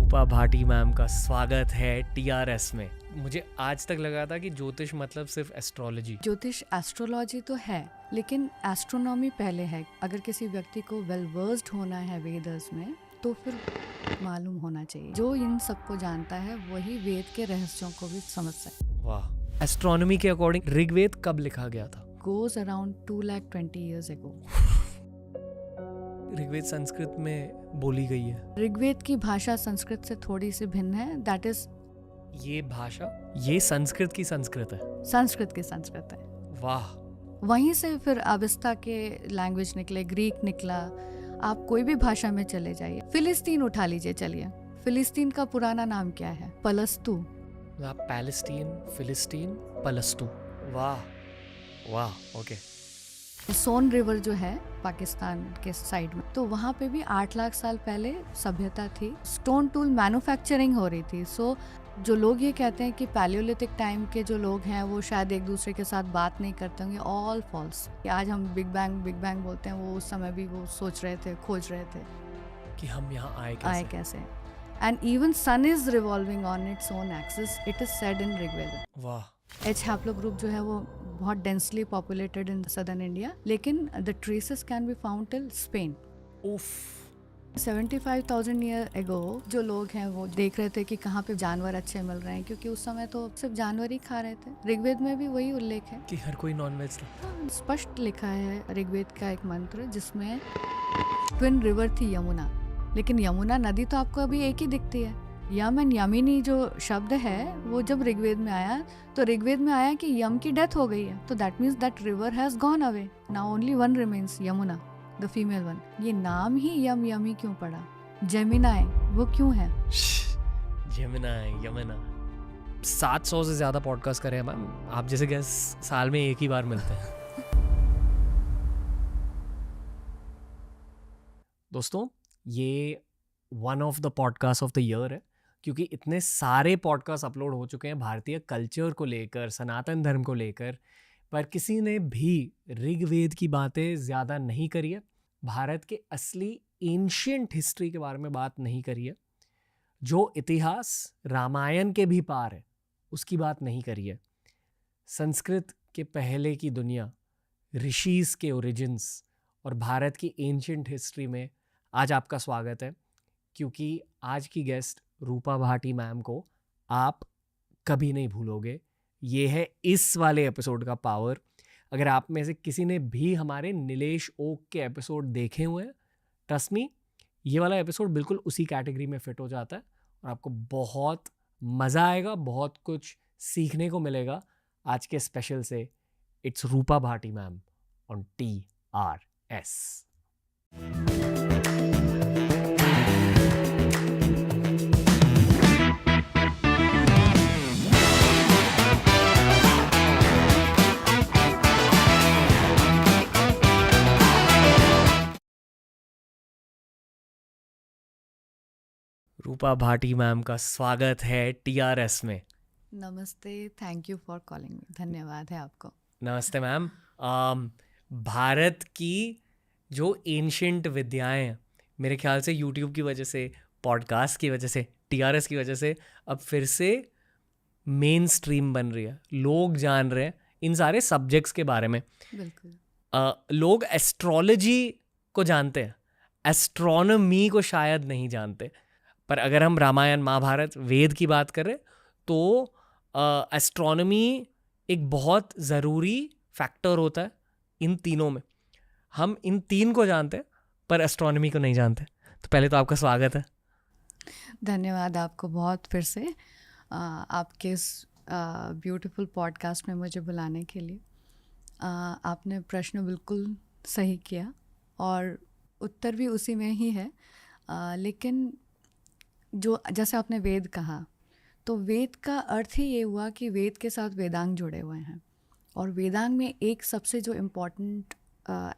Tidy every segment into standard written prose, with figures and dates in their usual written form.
रूपा Bhati ma'am का स्वागत है टीआरएस में। मुझे आज तक लगा था कि ज्योतिष मतलब सिर्फ एस्ट्रोलॉजी। ज्योतिष एस्ट्रोलॉजी तो है, लेकिन एस्ट्रोनॉमी पहले है। अगर किसी व्यक्ति को वेल वर्स्ड होना है वेदर्स में तो फिर मालूम होना चाहिए। जो इन सबको जानता है वही वेद के रहस्यों को भी समझ सकता। वाह। एस्ट्रोनॉमी के अकॉर्डिंग ऋग्वेद कब लिखा गया था? Goes around 220 years ago। Rigveda Sanskrit में बोली गई है। ऋग्वेद की भाषा संस्कृत से थोड़ी सी भिन्न है। दैट इज ये भाषा, ये संस्कृत की संस्कृत है। संस्कृत की संस्कृत है। वाह। वहीं से फिर अविस्ता के लैंग्वेज निकले, ग्रीक निकला। आप कोई भी भाषा में चले जाइए। फिलिस्तीन उठा लीजिए, चलिए। फिलिस्तीन का पुराना नाम क्या है? पलस्तु। पैलेस्टीन, फिलिस्तीन, पलस्तु। वाह वाह। ओके। सोन रिवर जो है पाकिस्तान के साइड में, तो वहाँ पे भी 8 लाख साल पहले सभ्यता थी। स्टोन टूल मैन्युफैक्चरिंग हो रही थी। सो जो लोग ये कहते हैं कि पैलियोलिथिक टाइम के जो लोग हैं वो शायद एक दूसरे के साथ बात नहीं करते होंगे, ऑल फॉल्स। आज हम बिग बैंग बोलते हैं, वो उस समय भी वो सोच रहे थे, खोज रहे थे कि हम यहाँ आए कैसे। And even sun is revolving on its own axis, it is said in Rigveda. वाह। एच हैप्लोग्रुप जो है वो बहुत densely populated in southern India, लेकिन the traces can be found till Spain. उफ। 75,000 ईयर एगो जो लोग हैं वो देख रहे थे कि कहाँ पे जानवर अच्छे मिल रहे हैं, क्योंकि उस समय तो सिर्फ जानवर ही खा रहे थे। ऋग्वेद में भी वही उल्लेख है कि हर कोई नॉनवेज था। स्पष्ट लिखा है ऋग्वेद का एक मंत्र जिसमें ट्विन रिवर थी यमुना, लेकिन यमुना नदी तो आपको अभी एक ही दिखती है। यम एंड यमिनी जो शब्द है वो जब ऋग्वेद में आया तो ऋग्वेद में आया कि यम की डेथ हो गई है, तो that means that river has gone away. Now only one remains, Yamuna, the female one. ये नाम ही यमी क्यों पड़ा? जेमिनाई वो क्यों है? यमुना 700 से ज्यादा पॉडकास्ट करे हैं मैम। आप जैसे गेस्ट साल में एक ही बार मिलते हैं। दोस्तों, ये one of the podcast of the year है, क्योंकि इतने सारे पॉडकास्ट अपलोड हो चुके हैं भारतीय कल्चर को लेकर, सनातन धर्म को लेकर, पर किसी ने भी ऋग्वेद की बातें ज़्यादा नहीं करी है। भारत के असली एंशिएंट हिस्ट्री के बारे में बात नहीं करी है। जो इतिहास रामायण के भी पार है उसकी बात नहीं करी है। संस्कृत के पहले की दुनिया, ऋषिज के ओरिजिन्स और भारत की एंशिएंट हिस्ट्री में आज आपका स्वागत है, क्योंकि आज की गेस्ट रूपा भाटी मैम को आप कभी नहीं भूलोगे। ये है इस वाले एपिसोड का पावर। अगर आप में से किसी ने भी हमारे नीलेश ओक के एपिसोड देखे हुए हैं, ट्रस्ट मी, ये वाला एपिसोड बिल्कुल उसी कैटेगरी में फिट हो जाता है और आपको बहुत मज़ा आएगा, बहुत कुछ सीखने को मिलेगा आज के स्पेशल से। It's Rupa Bhati ma'am on TRS। Rupa Bhati ma'am का स्वागत है TRS में। नमस्ते, thank you for calling me. धन्यवाद है आपको। नमस्ते मैम। भारत की जो एंशिएंट विद्याएं हैं, मेरे ख्याल से यूट्यूब की वजह से, पॉडकास्ट की वजह से, TRS की वजह से अब फिर से मेन स्ट्रीम बन रही है। लोग जान रहे हैं इन सारे सब्जेक्ट्स के बारे में। बिल्कुल। लोग एस्ट्रोलॉजी को जानते हैं, एस्ट्रोनॉमी को शायद नहीं जानते। पर अगर हम रामायण, महाभारत, वेद की बात करें तो एस्ट्रोनॉमी एक बहुत ज़रूरी फैक्टर होता है इन तीनों में। हम इन तीन को जानते हैं पर एस्ट्रोनॉमी को नहीं जानते। तो पहले तो आपका स्वागत है। धन्यवाद आपको बहुत फिर से आपके इस ब्यूटीफुल पॉडकास्ट में मुझे बुलाने के लिए। आपने प्रश्न बिल्कुल सही किया और उत्तर भी उसी में ही है। लेकिन जो जैसे आपने वेद कहा, तो वेद का अर्थ ही ये हुआ कि वेद के साथ वेदांग जुड़े हुए हैं। और वेदांग में एक सबसे जो इम्पोर्टेंट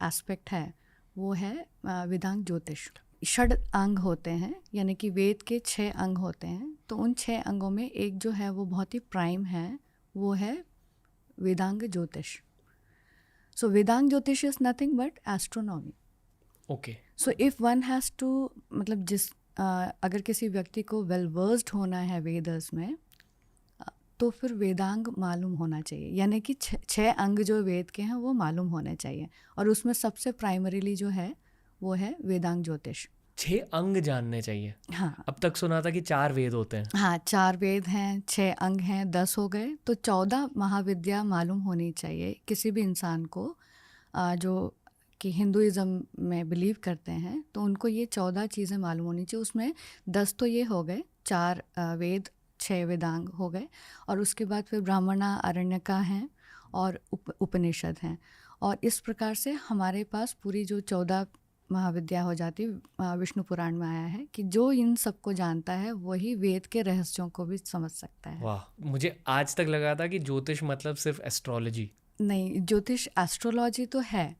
एस्पेक्ट है वो है वेदांग ज्योतिष। 6 अंग होते हैं, यानी कि वेद के 6 अंग होते हैं। तो उन 6 अंगों में एक जो है वो बहुत ही प्राइम है, वो है वेदांग ज्योतिष। So Vedanga Jyotisha is nothing but astronomy. Okay. So if one has to, मतलब अगर किसी व्यक्ति को वेल वर्स्ड होना है वेदस में, तो फिर वेदांग मालूम होना चाहिए, यानी कि छह अंग जो वेद के हैं वो मालूम होने चाहिए, और उसमें सबसे प्राइमरीली जो है वो है वेदांग ज्योतिष। 6 अंग जानने चाहिए। हाँ अब तक सुना था कि 4 वेद होते हैं। हाँ, 4 वेद हैं, 6 अंग हैं, 10 हो गए, तो 14 महाविद्या मालूम होनी चाहिए किसी भी इंसान को, जो कि हिंदुइज़्म में बिलीव करते हैं, तो उनको ये 14 चीज़ें मालूम होनी चाहिए। उसमें 10 तो ये हो गए, 4 वेद, 6 वेदांग हो गए, और उसके बाद फिर ब्राह्मणा, आरण्यका हैं और उपनिषद हैं, और इस प्रकार से हमारे पास पूरी जो 14 महाविद्या हो जाती। विष्णु पुराण में आया है कि जो इन सबको जानता है वही वेद के रहस्यों को भी समझ सकता है। वाह, मुझे आज तक लगा था कि ज्योतिष मतलब सिर्फ एस्ट्रोलॉजी। नहीं, ज्योतिष एस्ट्रोलॉजी तो है,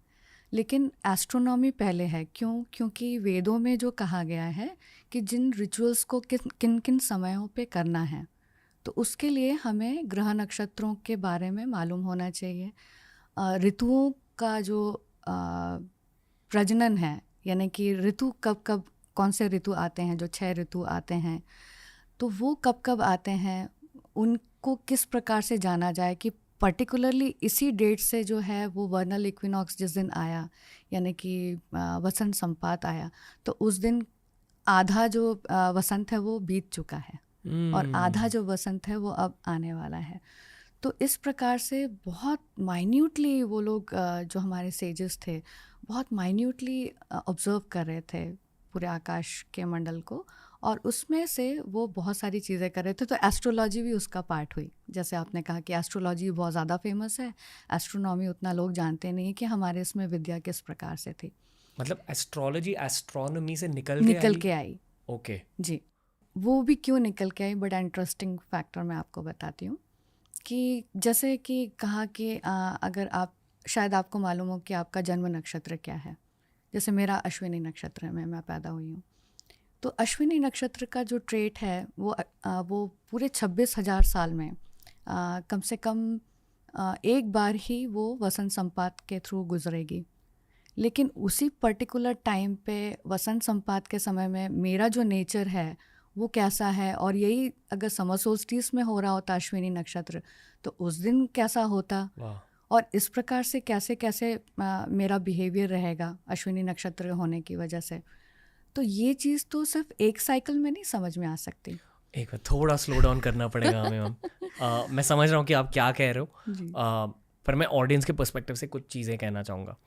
लेकिन एस्ट्रोनॉमी पहले है। क्योंकि वेदों में जो कहा गया है कि जिन रिचुअल्स को किन किन समयों पे करना है, तो उसके लिए हमें ग्रह नक्षत्रों के बारे में मालूम होना चाहिए। ऋतुओं का जो प्रजनन है, यानी कि ऋतु कब कब, कौन से ऋतु आते हैं, जो 6 ऋतु आते हैं, तो वो कब कब आते हैं, उनको किस प्रकार से जाना जाए कि पर्टिकुलरली इसी डेट से जो है वो वर्नल इक्विनॉक्स जिस दिन आया, यानी कि वसंत संपात आया, तो उस दिन आधा जो वसंत है वो बीत चुका है, और आधा जो वसंत है वो अब आने वाला है। तो इस प्रकार से बहुत माइन्यूटली वो लोग, जो हमारे सेजेस थे, बहुत माइन्यूटली ऑब्जर्व कर रहे थे पूरे आकाश के मंडल को, और उसमें से वो बहुत सारी चीज़ें कर रहे थे। तो एस्ट्रोलॉजी भी उसका पार्ट हुई। जैसे आपने कहा कि एस्ट्रोलॉजी बहुत ज़्यादा फेमस है, एस्ट्रोनॉमी उतना लोग जानते नहीं कि हमारे इसमें विद्या किस प्रकार से थी। मतलब एस्ट्रोलॉजी एस्ट्रोनॉमी से निकल के आई। ओके जी, वो भी क्यों निकल के आई, बड़ा इंटरेस्टिंग फैक्टर मैं आपको बताती हूँ। कि जैसे कि कहा कि अगर आप, शायद आपको मालूम हो कि आपका जन्म नक्षत्र क्या है। जैसे मेरा अश्विनी नक्षत्र में मैं पैदा हुई हूँ, तो अश्विनी नक्षत्र का जो ट्रेट है वो पूरे 26,000 साल में कम से कम एक बार ही वो वसंत संपात के थ्रू गुजरेगी। लेकिन उसी पर्टिकुलर टाइम पे वसंत संपात के समय में मेरा जो नेचर है वो कैसा है, और यही अगर समर सोल्स्टिस में हो रहा होता अश्विनी नक्षत्र, तो उस दिन कैसा होता, और इस प्रकार से कैसे कैसे मेरा बिहेवियर रहेगा अश्विनी नक्षत्र होने की वजह से। तो ये चीज़ तो सिर्फ एक साइकिल में नहीं समझ में आ सकती। एक बार थोड़ा स्लो डाउन करना पड़ेगा हमें मैम। मैं समझ रहा हूँ कि आप क्या कह रहे हो, पर मैं ऑडियंस के पर्सपेक्टिव से कुछ चीज़ें कहना चाहूँगा।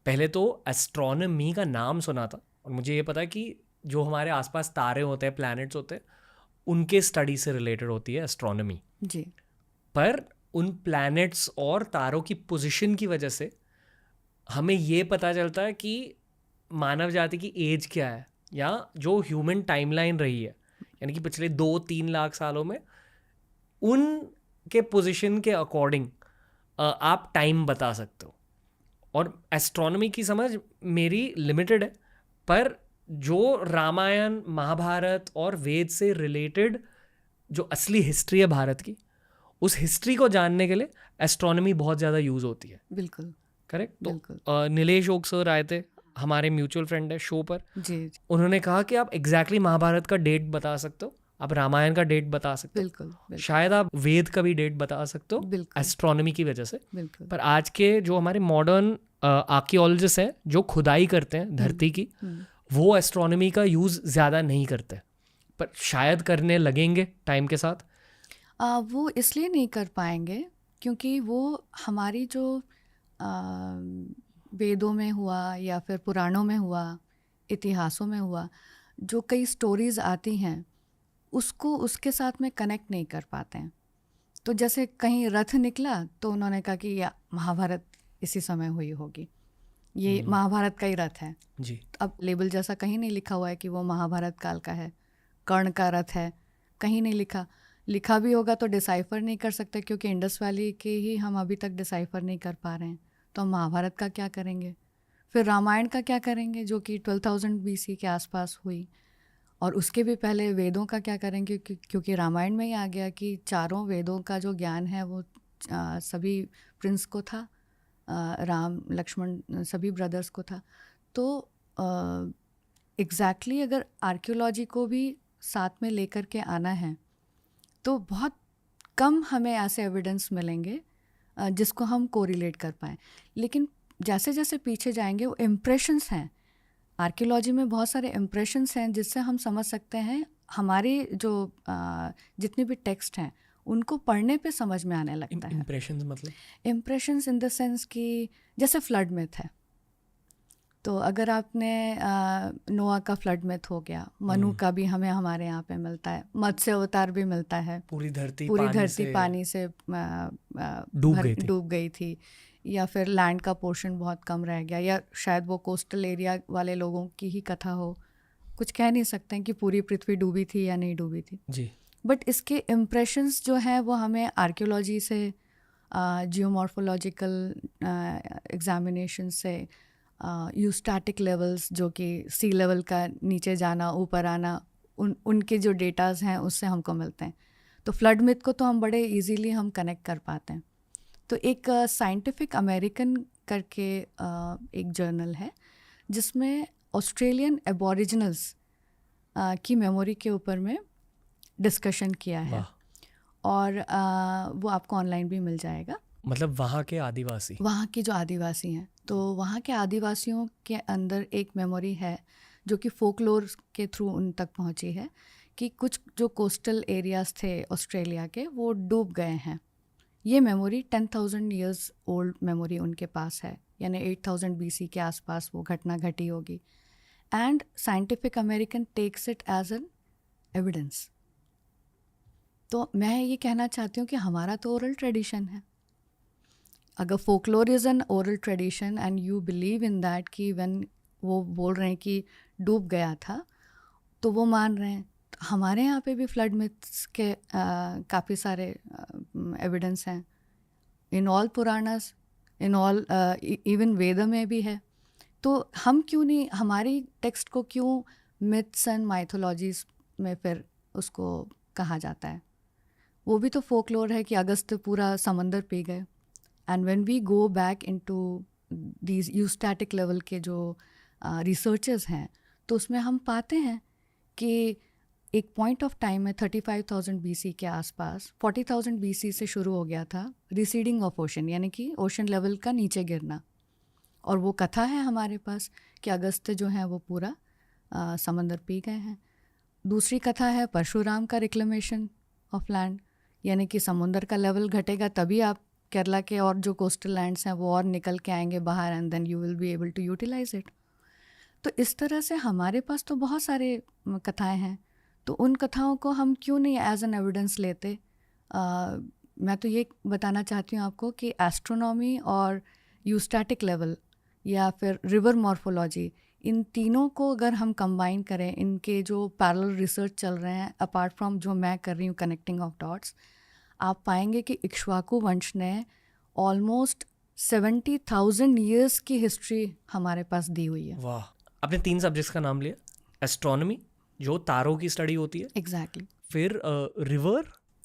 पहले तो एस्ट्रोनॉमी का नाम सुना था, और मुझे ये पता है कि जो हमारे आसपास तारे होते हैं, प्लैनेट्स होते हैं, उनके स्टडी से रिलेटेड होती है एस्ट्रोनॉमी जी। पर उन प्लैनेट्स और तारों की पोजीशन की वजह से हमें ये पता चलता है कि मानव जाति की एज क्या है, या जो ह्यूमन टाइमलाइन रही है, यानी कि पिछले 2-3 लाख सालों में उनके पोजीशन के अकॉर्डिंग आप टाइम बता सकते हो। और एस्ट्रोनॉमी की समझ मेरी लिमिटेड है, पर जो रामायण, महाभारत और वेद से रिलेटेड जो असली हिस्ट्री है भारत की, उस हिस्ट्री को जानने के लिए एस्ट्रोनॉमी बहुत ज़्यादा यूज़ होती है। बिल्कुल करेक्ट। तो नीलेश ओक सर आए थे, हमारे म्यूचुअल फ्रेंड है, शो पर जी। उन्होंने कहा कि आप एग्जैक्टली महाभारत का डेट बता सकते हो, आप रामायण का डेट बता सकते हो, बिल्कुल। शायद आप वेद का भी डेट बता सकते हो एस्ट्रोनॉमी की वजह से। पर आज के जो हमारे मॉडर्न आर्कियोलॉजिस्ट हैं जो खुदाई करते हैं धरती की, वो एस्ट्रोनॉमी का यूज़ ज़्यादा नहीं करते, पर शायद करने लगेंगे टाइम के साथ। वो इसलिए नहीं कर पाएंगे क्योंकि वो हमारी जो वेदों में हुआ या फिर पुराणों में हुआ, इतिहासों में हुआ, जो कई स्टोरीज़ आती हैं उसको उसके साथ में कनेक्ट नहीं कर पाते हैं। तो जैसे कहीं रथ निकला तो उन्होंने कहा कि या महाभारत इसी समय हुई होगी, ये महाभारत का ही रथ है जी। अब लेबल जैसा कहीं नहीं लिखा हुआ है कि वो महाभारत काल का है, कर्ण का रथ है, कहीं नहीं लिखा भी होगा तो डिसाइफर नहीं कर सकते, क्योंकि इंडस वैली के ही हम अभी तक डिसाइफर नहीं कर पा रहे हैं। तो हम महाभारत का क्या करेंगे, फिर रामायण का क्या करेंगे जो कि 12,000 BC के आसपास हुई, और उसके भी पहले वेदों का क्या करेंगे, क्योंकि रामायण में ही आ गया कि चारों वेदों का जो ज्ञान है वो सभी प्रिंस को था, राम लक्ष्मण सभी ब्रदर्स को था। तो एग्जैक्टली अगर आर्कियोलॉजी को भी साथ में लेकर के आना है तो बहुत कम हमें ऐसे एविडेंस मिलेंगे जिसको हम कोरिलेट कर पाएँ। लेकिन जैसे जैसे पीछे जाएंगे वो इम्प्रेशंस हैं, आर्कियोलॉजी में बहुत सारे इम्प्रेशंस हैं जिससे हम समझ सकते हैं, हमारे जो जितने भी टेक्स्ट हैं उनको पढ़ने पे समझ में आने लगता है। इम्प्रेशंस मतलब? इम्प्रेशंस इन द सेंस कि जैसे फ्लड मिथ है, तो अगर आपने नोआ का फ्लड मिथ हो गया, मनु का भी हमें हमारे यहाँ पे मिलता है, मत्स्य अवतार भी मिलता है, पूरी धरती पानी से डूब गई थी, या फिर लैंड का पोर्शन बहुत कम रह गया, या शायद वो कोस्टल एरिया वाले लोगों की ही कथा हो। कुछ कह नहीं सकते हैं कि पूरी पृथ्वी डूबी थी या नहीं डूबी थी जी। बट इसके इम्प्रेशंस जो हैं वो हमें आर्कियोलॉजी से, जियोमॉर्फोलॉजिकल एग्जामिनेशन से, यूस्टैटिक लेवल्स जो कि सी लेवल का नीचे जाना ऊपर आना, उनके जो डेटाज हैं उससे हमको मिलते हैं। तो फ्लड मिथ को तो हम बड़े इजीली हम कनेक्ट कर पाते हैं। तो एक साइंटिफिक अमेरिकन करके एक जर्नल है जिसमें ऑस्ट्रेलियन एबोरिजिनल्स की मेमोरी के ऊपर में डिस्कशन किया है, और वो आपको ऑनलाइन भी मिल जाएगा। मतलब वहाँ के जो आदिवासी हैं, तो वहाँ के आदिवासियों के अंदर एक मेमोरी है जो कि फोकलोर के थ्रू उन तक पहुँची है कि कुछ जो कोस्टल एरियाज़ थे ऑस्ट्रेलिया के वो डूब गए हैं। ये मेमोरी 10,000 ईयर्स ओल्ड मेमोरी उनके पास है, यानी 8000 BC के आसपास वो घटना घटी होगी। And Scientific American takes it as an evidence. तो मैं ये कहना चाहती हूँ कि हमारा तो ओरल ट्रेडिशन है। अगर folklore is an oral tradition and you believe in that कि व्हेन वो बोल रहे हैं कि डूब गया था तो वो मान रहे हैं, तो हमारे यहाँ पे भी फ्लड मिथ्स के काफ़ी सारे एविडेंस हैं। In all Puranas, in all even Veda में भी है। तो हम क्यों नहीं, हमारी टेक्स्ट को क्यों मिथ्स एंड माइथोलॉजीज में फिर उसको कहा जाता है? वो भी तो फोकलोर है कि अगस्त पूरा समंदर पी गए। And when we go back into these eustatic level के जो रिसर्चेस हैं, तो उसमें हम पाते हैं कि एक पॉइंट ऑफ टाइम में 35,000 BC के आसपास, 40,000 BC से शुरू हो गया था रिसीडिंग ऑफ ओशन, यानी कि ओशन लेवल का नीचे गिरना। और वो कथा है हमारे पास कि अगस्त जो है वो पूरा समंदर पी गए हैं। दूसरी कथा है परशुराम का रिक्लेमेशन ऑफ लैंड, यानी कि समुंदर का लेवल घटेगा तभी आप केरला के और जो कोस्टल लैंड्स हैं वो और निकल के आएंगे बाहर, and then you will be able to utilize it. तो इस तरह से हमारे पास तो बहुत सारे कथाएं हैं, तो उन कथाओं को हम क्यों नहीं एज एन एविडेंस लेते? मैं तो ये बताना चाहती हूँ आपको कि एस्ट्रोनॉमी और यूस्टैटिक लेवल या फिर रिवर मॉर्फोलॉजी, इन तीनों को अगर हम कंबाइन करें, इनके जो पैरेलल रिसर्च चल रहे हैं अपार्ट फ्रॉम जो मैं कर रही हूँ कनेक्टिंग ऑफ डॉट्स, आप पाएंगे कि इक्ष्वाकु वंश ने ऑलमोस्ट 70,000 ईयर्स की हिस्ट्री हमारे पास दी हुई है। वाह! आपने 3 सब्जेक्ट्स का नाम लिया, एस्ट्रोनॉमी जो तारों की स्टडी होती है, एग्जैक्टली, फिर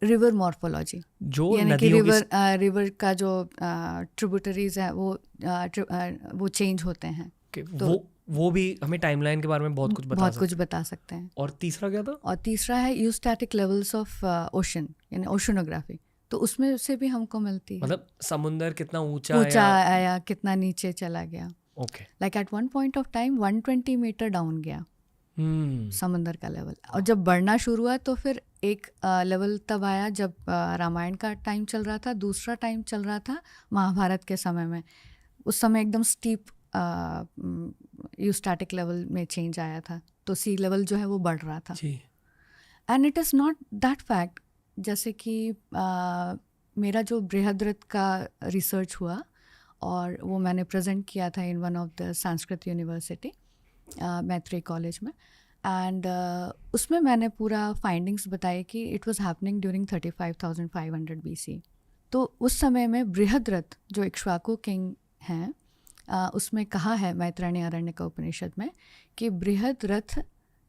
रिवर मॉर्फोलॉजी जो नदियों की रिवर का जो ट्रिब्यूटरीज है वो चेंज होते हैं, तो वो भी हमें टाइमलाइन के बारे में बहुत कुछ बता सकते हैं। और तीसरा क्या था? और तीसरा है यूस्टैटिक लेवल्स ऑफ ओशन, यानी ओशनोग्राफी, तो उसमें से भी हमको मिलती है, मतलब समुंदर कितना ऊंचा आया, कितना नीचे चला गया। Okay, like at one point of time 120 metre down गया समंदर का लेवल, और जब बढ़ना शुरू हुआ तो फिर एक लेवल तब आया जब रामायण का टाइम चल रहा था, दूसरा टाइम चल रहा था महाभारत के समय में। उस समय एकदम स्टीप यूस्टैटिक लेवल में चेंज आया था, तो सी लेवल जो है वो बढ़ रहा था। And it is not that fact, जैसे कि मेरा जो बृहद्रथ का रिसर्च हुआ और वो मैंने प्रेजेंट किया था in one of the Sanskrit university मैत्री कॉलेज में, एंड उसमें मैंने पूरा फाइंडिंग्स बताए कि it was happening during 35,500 BC। तो उस समय में बृहद्रथ जो इक्ष्वाकु किंग हैं, उसमें कहा है मैत्रेयी आरण्यक उपनिषद में कि बृहद्रथ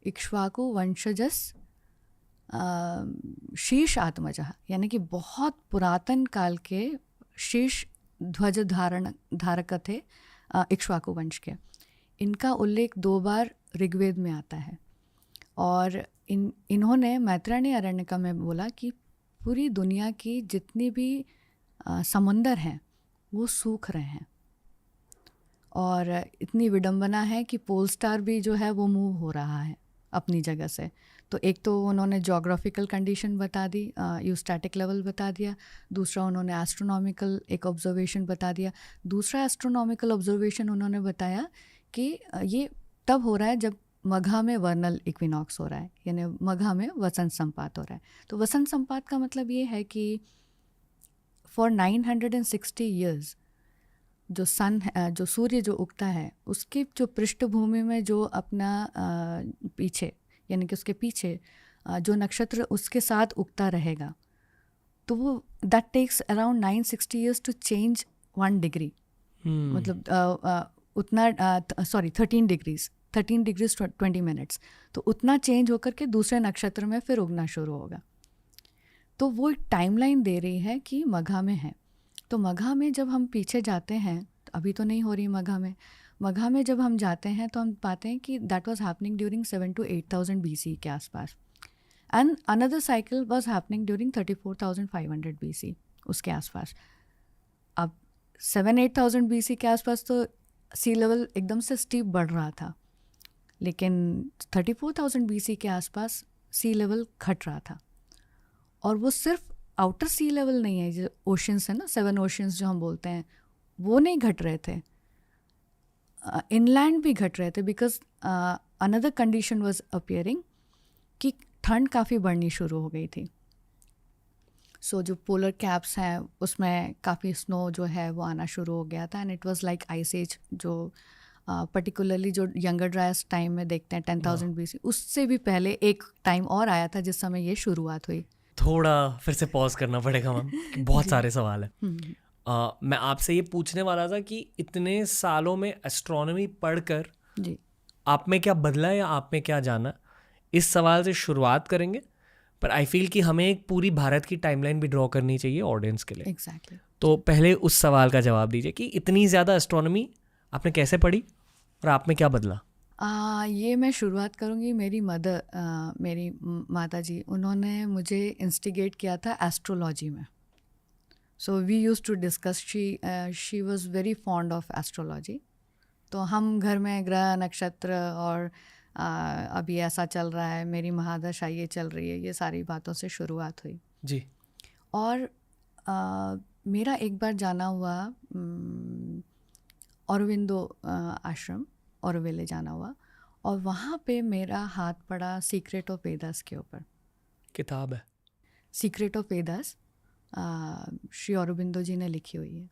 इक्ष्वाकु वंशजस शीर्ष आत्मजः, यानी कि बहुत पुरातन काल के शीर्ष ध्वज धारक थे इक्ष्वाकु वंश के। इनका उल्लेख 2 बार ऋग्वेद में आता है। और इन्होंने मैत्रेयी आरण्यका में बोला कि पूरी दुनिया की जितनी भी समंदर हैं वो सूख रहे हैं, और इतनी विडंबना है कि पोल स्टार भी जो है वो मूव हो रहा है अपनी जगह से। तो एक तो उन्होंने जोग्राफिकल कंडीशन बता दी, यूस्टैटिक लेवल बता दिया, दूसरा उन्होंने एस्ट्रोनॉमिकल एक ऑब्जर्वेशन बता दिया। दूसरा एस्ट्रोनॉमिकल ऑब्जर्वेशन उन्होंने बताया कि ये तब हो रहा है जब मघा में वर्नल इक्विनॉक्स हो रहा है, यानी मघा में वसंत संपात हो रहा है। तो वसंत संपात का मतलब ये है कि फॉर 960 ईयर्स जो सन जो सूर्य जो उगता है उसकी जो पृष्ठभूमि में जो अपना पीछे, यानी कि उसके पीछे जो नक्षत्र उसके साथ उगता रहेगा, तो वो that takes around 960 years to change 1 degree. मतलब उतना 13 डिग्रीज 20 मिनट्स, तो उतना चेंज होकर के दूसरे नक्षत्र में फिर उगना शुरू होगा। तो वो टाइमलाइन दे रही है कि मघा में है। तो मघा में जब हम पीछे जाते हैं, तो अभी तो नहीं हो रही मघा में जब हम जाते हैं तो हम पाते हैं कि that was happening during 7 to 8,000 BC के आसपास, and another cycle was happening during 34,500 BC उसके आसपास। अब 7-8,000 BC के आसपास तो सी लेवल एकदम से स्टीप बढ़ रहा था, लेकिन 34,000 BC के आसपास सी लेवल घट रहा था। और वो सिर्फ आउटर सी लेवल नहीं है, जो ओशंस है ना, 7 ओशंस जो हम बोलते हैं, वो नहीं घट रहे थे, इनलैंड भी घट रहे थे, because another condition was appearing कि ठंड काफ़ी बढ़नी शुरू हो गई थी। सो जो पोलर कैप्स हैं उसमें काफ़ी स्नो जो है वो आना शुरू हो गया था, and it was like ice age, जो पर्टिकुलरली जो यंगर ड्रायस टाइम में देखते हैं 10,000 BC, उससे भी पहले एक टाइम और आया था जिस समय ये शुरुआत हुई। थोड़ा फिर से पॉज करना पड़ेगा मैम, बहुत सारे सवाल हैं। मैं आपसे ये पूछने वाला था कि इतने सालों में एस्ट्रोनॉमी पढ़कर जी आप में क्या बदला या आप में क्या जाना, इस सवाल से शुरुआत करेंगे। पर आई फील कि हमें एक पूरी भारत की टाइमलाइन भी ड्रॉ करनी चाहिए ऑडियंस के लिए। एग्जैक्टली। तो पहले उस सवाल का जवाब दीजिए कि इतनी ज़्यादा एस्ट्रोनॉमी आपने कैसे पढ़ी और आप में क्या बदला। ये मैं शुरुआत करूँगी, मेरी मेरी माता जी, उन्होंने मुझे इंस्टिगेट किया था एस्ट्रोलॉजी में। So we used to discuss, she was very fond of astrology. तो हम घर में ग्रह नक्षत्र और अभी ऐसा चल रहा है, मेरी महादशा ये चल रही है, ये सारी बातों से शुरुआत हुई जी। और मेरा एक बार जाना हुआ औरविंदो आश्रम, औरवेले जाना हुआ, और वहाँ पे मेरा हाथ पड़ा सीक्रेट ऑफ वेदास के ऊपर। किताब है सीक्रेट ऑफ वेदास, श्री औरबिंदो जी ने लिखी हुई है।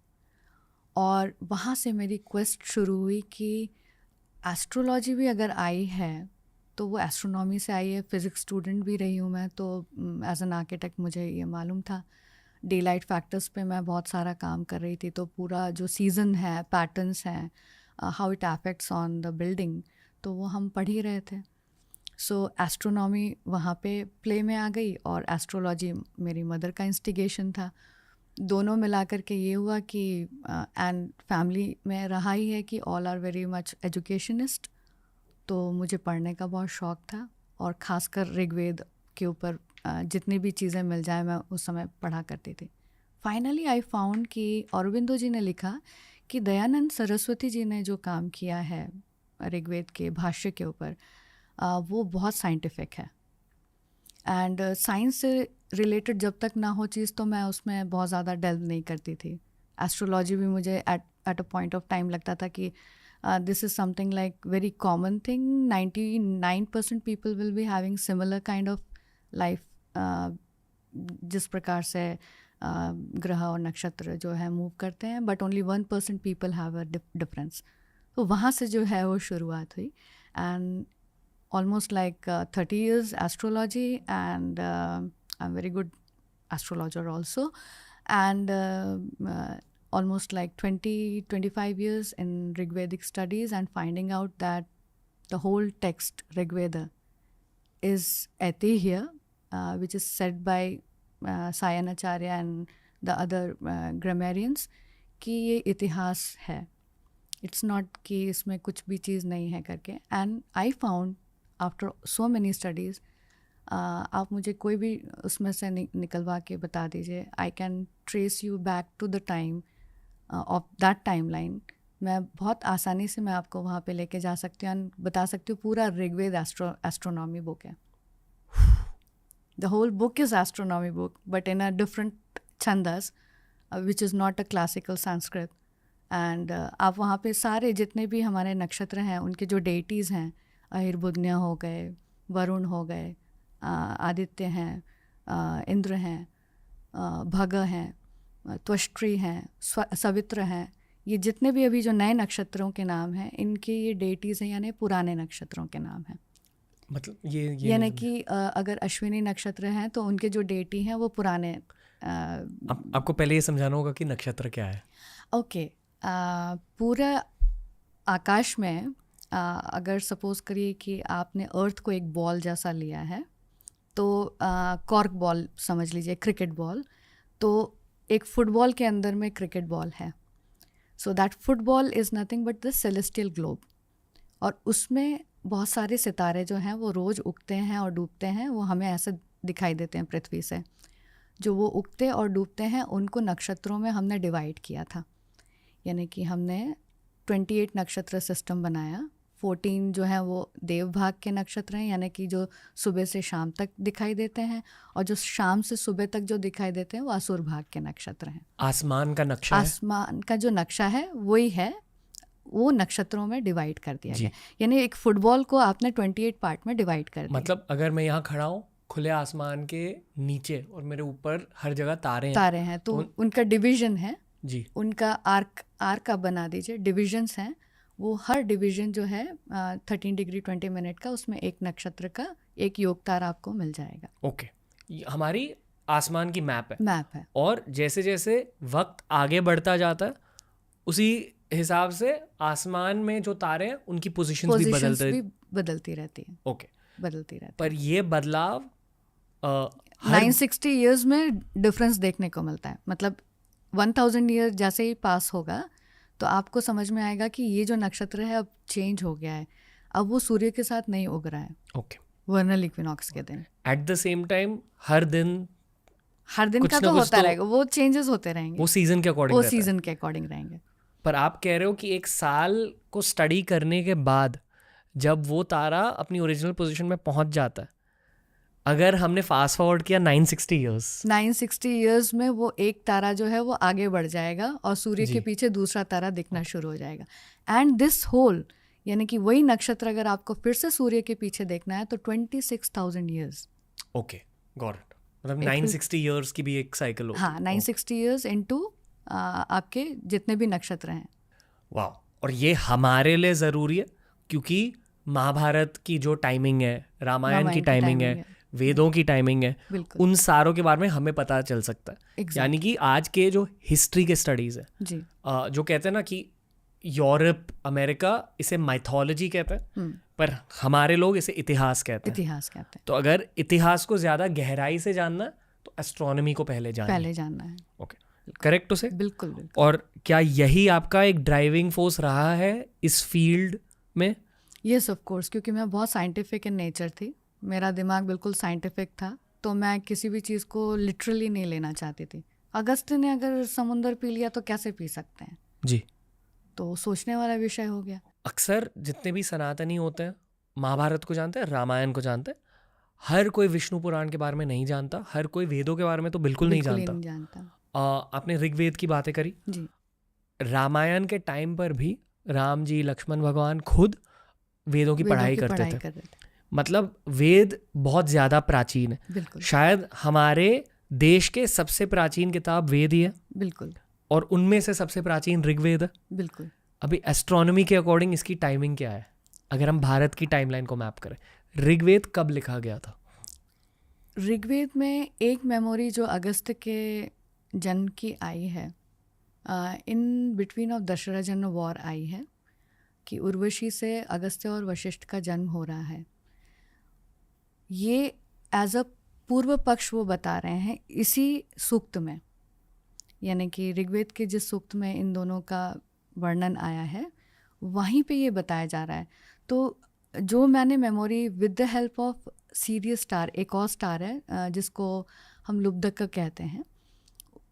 और वहाँ से मेरी क्वेस्ट शुरू हुई कि एस्ट्रोलॉजी भी अगर आई है तो वो एस्ट्रोनॉमी से आई है। फिज़िक्स स्टूडेंट भी रही हूँ मैं, तो एज एन आर्किटेक्ट मुझे ये मालूम था। डे लाइट फैक्टर्स पे मैं बहुत सारा काम कर रही थी, तो पूरा जो सीज़न है, पैटर्न्स हैं, how it affects on the building, तो वो हम पढ़ ही रहे थे। सो एस्ट्रोनॉमी वहाँ पे प्ले में आ गई और एस्ट्रोलॉजी मेरी मदर का इंस्टिगेशन था। दोनों मिला कर के ये हुआ कि एंड फैमिली में रहा ही है कि all are very much educationist, तो मुझे पढ़ने का बहुत शौक़ था, और ख़ासकर ऋग्वेद के ऊपर जितनी भी चीज़ें मिल जाए मैं उस समय पढ़ा करती थी। फाइनली आई फाउंड कि औरबिंदो जी ने लिखा कि दयानंद सरस्वती जी ने जो काम किया है ऋग्वेद के भाष्य के ऊपर, वो बहुत साइंटिफिक है, एंड साइंस से रिलेटेड जब तक ना हो चीज़ तो मैं उसमें बहुत ज़्यादा डेल्व नहीं करती थी। एस्ट्रोलॉजी भी मुझे at a point of time लगता था कि this is something like very common thing, 99% people will be having similar kind of life, जिस प्रकार से ग्रह और नक्षत्र जो है मूव करते हैं, but only 1% people have a difference. तो वहाँ से जो है वो शुरुआत हुई, and almost like 30 years astrology, and I'm very good astrologer also, and almost like 20-25 years in Rigvedic studies, and finding out that the whole text Rigveda is Aitihya, which is said by Sayanacharya and the other grammarians कि ये इतिहास है, it's not कि इसमें कुछ भी चीज़ नहीं है करके. And I found after so many studies, आप मुझे कोई भी उसमें से निकलवा के बता दीजिए, I can trace you back to the time of that timeline. मैं बहुत आसानी से मैं आपको वहाँ पे लेके जा सकती हूँ एंड बता सकती हूँ. पूरा ऋग्वेद एस्ट्रोनॉमी बुक है. The whole book is astronomy book but in a different chandas which is not a classical Sanskrit. And आप वहाँ पे सारे जितने भी हमारे नक्षत्र हैं उनके जो डेटीज़ हैं, अहिर्बुध्य हो गए, वरुण हो गए, आदित्य हैं, इंद्र हैं, भग हैं, त्वष्ट्री हैं, सवित्र हैं, ये जितने भी अभी जो नए नक्षत्रों के नाम हैं इनके ये डेटीज़ हैं, यानी पुराने नक्षत्रों के नाम हैं. मतलब ये यानी कि अगर अश्विनी नक्षत्र हैं तो उनके जो डेटी हैं वो पुराने. आपको पहले ये समझाना होगा कि नक्षत्र क्या है. ओके. पूरा आकाश में अगर सपोज करिए कि आपने अर्थ को एक बॉल जैसा लिया है, तो कॉर्क बॉल समझ लीजिए, क्रिकेट बॉल. तो एक फुटबॉल के अंदर में क्रिकेट बॉल है. So that football is nothing but the celestial globe. और उसमें बहुत सारे सितारे जो हैं वो रोज़ उगते हैं और डूबते हैं. वो हमें ऐसे दिखाई देते हैं पृथ्वी से. जो वो उगते और डूबते हैं उनको नक्षत्रों में हमने डिवाइड किया था. यानी कि हमने 28 नक्षत्र सिस्टम बनाया. 14 जो है वो देव भाग के नक्षत्र हैं, यानी कि जो सुबह से शाम तक दिखाई देते हैं, और जो शाम से सुबह तक जो दिखाई देते हैं वो असुर भाग के नक्षत्र हैं. आसमान का नक्शा है. आसमान का जो नक्शा है वही है, वो नक्षत्रों में डिवाइड कर दिया गया. यानी एक फुटबॉल को आपने 28 पार्ट में डिवाइड कर दिया. मतलब अगर मैं यहाँ खड़ा हूँ खुले आसमान के नीचे और मेरे ऊपर हर जगह तारे हैं तो उनका डिवीजन है जी. उनका आर्क आप बना दीजिए. डिविजन्स हैं, वो हर डिवीजन जो है 13 डिग्री 20 मिनट का, उसमें एक नक्षत्र का एक योग तारा आपको मिल जाएगा. ओके. हमारी आसमान की मैप है. और जैसे जैसे वक्त आगे बढ़ता जाता है उसी हिसाब से आसमान में जो तारे हैं उनकी पोजीशंस भी बदलती रहती है. ओके. बदलती रहती है. पर ये बदलाव 960 ईयर्स में डिफरेंस देखने को मिलता है. मतलब 1000 ईयर जैसे ही पास होगा तो आपको समझ में आएगा कि ये जो नक्षत्र है अब चेंज हो गया है. अब वो सूर्य के साथ नहीं उग रहा है. ओके. वर्नल इक्विनॉक्स के दिन. एट द सेम टाइम हर दिन का तो होता रहेगा, वो चेंजेस होते रहेंगे. वो सीजन के अकॉर्डिंग रहेंगे. पर आप कह रहे हो कि एक साल को स्टडी करने के बाद जब वो तारा अपनी ओरिजिनल पोजीशन में पहुंच जाता है, अगर हमने फास्ट फॉरवर्ड किया 960 ईयर्स में वो एक तारा जो है वो आगे बढ़ जाएगा और सूर्य के पीछे दूसरा तारा दिखना शुरू हो जाएगा. एंड दिस होल, यानी कि वही नक्षत्र अगर आपको फिर से सूर्य के पीछे देखना है तो 26,000 ईयर्स. Okay, got it. मतलब 960 ईयर्स की भी एक साइकिल होती है. हाँ, 960 ईयर्स इनटू आपके जितने भी नक्षत्र हैं. वाह. और ये हमारे लिए ज़रूरी है क्योंकि महाभारत की जो टाइमिंग है, रामायण की टाइमिंग है, वेदों की टाइमिंग है, उन सारों के बारे में हमें पता चल सकता है. exactly. यानी कि आज के जो हिस्ट्री के स्टडीज़ है जी. जो कहते हैं ना कि यूरोप, अमेरिका इसे माइथोलॉजी कहते हैं, पर हमारे लोग इसे इतिहास कहते हैं. तो अगर इतिहास को ज़्यादा गहराई से जानना है तो एस्ट्रोनॉमी को पहले जानना है. ओके, करेक्ट उसे. बिल्कुल. और क्या यही आपका एक ड्राइविंग फोर्स रहा है इस फील्ड में? Yes, of course. क्योंकि मैं बहुत साइंटिफिक इन नेचर थी. मेरा दिमाग बिल्कुल साइंटिफिक था, तो मैं किसी भी चीज़ को लिटरली नहीं लेना चाहती थी. अगस्त्य ने अगर समुंदर पी लिया तो कैसे पी सकते हैं जी. तो सोचने वाला विषय हो गया. अक्सर जितने भी सनातनी होते हैं महाभारत को जानते हैं, रामायण को जानते हैं. हर कोई विष्णु पुराण के बारे में नहीं जानता. हर कोई वेदों के बारे में तो बिल्कुल नहीं जानता. आपने ऋग्वेद की बातें करी जी. रामायण के टाइम पर भी राम जी, लक्ष्मण भगवान खुद वेदों की पढ़ाई करते थे. मतलब वेद बहुत ज़्यादा प्राचीन है. बिल्कुल. शायद हमारे देश के सबसे प्राचीन किताब वेद ही है. बिल्कुल. और उनमें से सबसे प्राचीन ऋग्वेद है. बिल्कुल. अभी एस्ट्रोनॉमी के अकॉर्डिंग इसकी टाइमिंग क्या है? अगर हम भारत की टाइमलाइन को मैप करें, ऋग्वेद कब लिखा गया था? ऋग्वेद में एक मेमोरी जो अगस्त के जन्म की आई है, इन बिटवीन ऑफ दशरथन वॉर आई है कि उर्वशी से अगस्त्य और वशिष्ठ का जन्म हो रहा है. ये एज अ पूर्व पक्ष वो बता रहे हैं इसी सूक्त में. यानी कि ऋग्वेद के जिस सूक्त में इन दोनों का वर्णन आया है वहीं पे ये बताया जा रहा है। तो जो मैंने memory with the help of serious star, एक और स्टार है जिसको हम लुब्धक कहते हैं,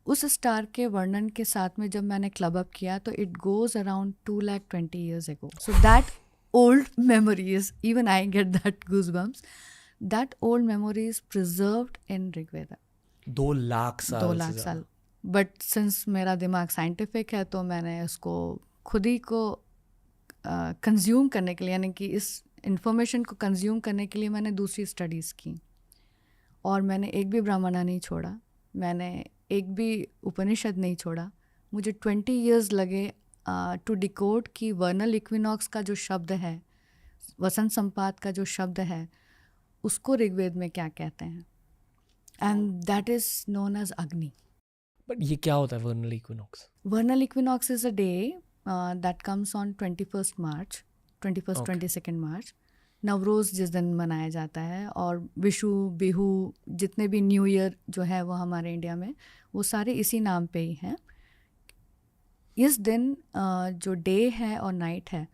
उस स्टार के वर्णन के साथ में जब मैंने क्लब अप किया तो it goes around 220 years ago. So that old memories, even I get that goosebumps. That old memory is preserved in Rigveda. 2 lakh साल 2 से लाख ज़्यादा। साल। बट सिंस मेरा दिमाग साइंटिफिक है तो मैंने उसको खुद ही को कंज्यूम करने के लिए, यानी कि इस इंफॉर्मेशन को कंज्यूम करने के लिए मैंने दूसरी स्टडीज़ की, और मैंने एक भी ब्राह्मणा नहीं छोड़ा, मैंने एक भी उपनिषद नहीं छोड़ा। मुझे 20 years लगे टू डिकोड कि वर्नल इक्विनॉक्स का जो शब्द है, वसंत संपात का जो शब्द है, उसको ऋग्वेद में क्या कहते हैं, and that is known as Agni. But ये क्या होता है vernal equinox? Vernal equinox is a day that comes on 21st March, 21st, Okay. 22nd March. Navroz जिस दिन मनाया जाता है, और विशु, बिहू, जितने भी न्यू ईयर जो है वो हमारे इंडिया में, वो सारे इसी नाम पे ही हैं। इस दिन जो डे है और नाइट है,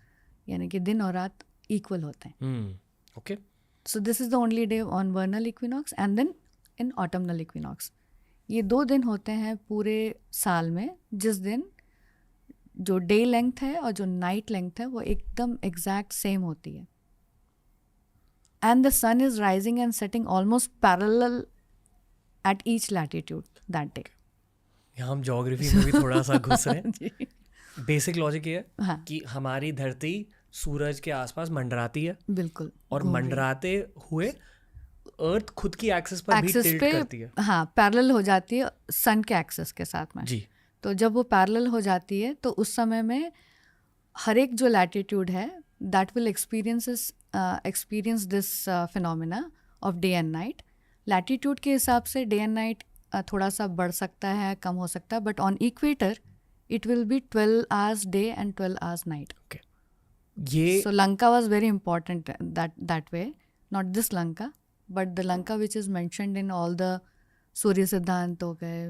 यानी कि दिन और रात इक्वल होते हैं। Okay. So this is the only day on vernal equinox and then in autumnal equinox. ये 2 दिन होते हैं पूरे साल में जिस दिन जो डे लेंथ है और जो नाइट लेंथ है वो एकदम एग्जैक्ट सेम होती है, and the sun is rising and setting almost parallel at each latitude that day. यहाँ हम ज्योग्राफी में भी थोड़ा सा घुस रहे हैं। जी, बेसिक लॉजिक ये है हाँ, कि हमारी धरती सूरज के आसपास मंडराती है, बिल्कुल। और घूम रही है। मंडराते हुए अर्थ खुद की एक्सिस पर भी एक्सिस टिल्ट पे करती है। हाँ पैरेलल हो जाती है सन के एक्सिस के साथ में। जी। तो जब वो पैरेलल हो जाती है तो उस समय में हर एक जो लैटिट्यूड है that will experience this phenomena of day and night. Latitude के हिसाब से डे एंड नाइट थोड़ा सा बढ़ सकता है, कम हो सकता है, but on equator it will be 12 hours day and 12 hours night. ये So Lanka was very important that way. Not this Lanka, but the Lanka which is mentioned in all the सूर्य सिद्धांत हो गए,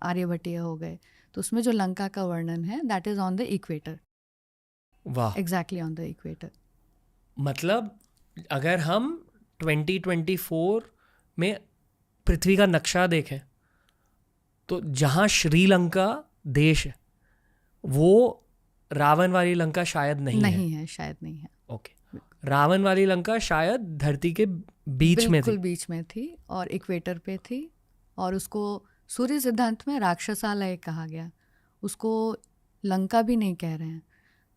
आर्यभट्टीय हो गए, तो उसमें जो लंका का वर्णन है that is on the equator, वाह, एग्जैक्टली ऑन द इक्वेटर। मतलब अगर हम 2024 में पृथ्वी का नक्शा देखें तो जहाँ श्रीलंका देश है वो रावण वाली लंका शायद नहीं है। नहीं है, शायद नहीं है। ओके, रावण वाली लंका शायद धरती के बीच में थी। बिल्कुल बीच में थी और इक्वेटर पे थी, और उसको सूर्य सिद्धांत में राक्षसालय कहा गया, उसको लंका भी नहीं कह रहे हैं।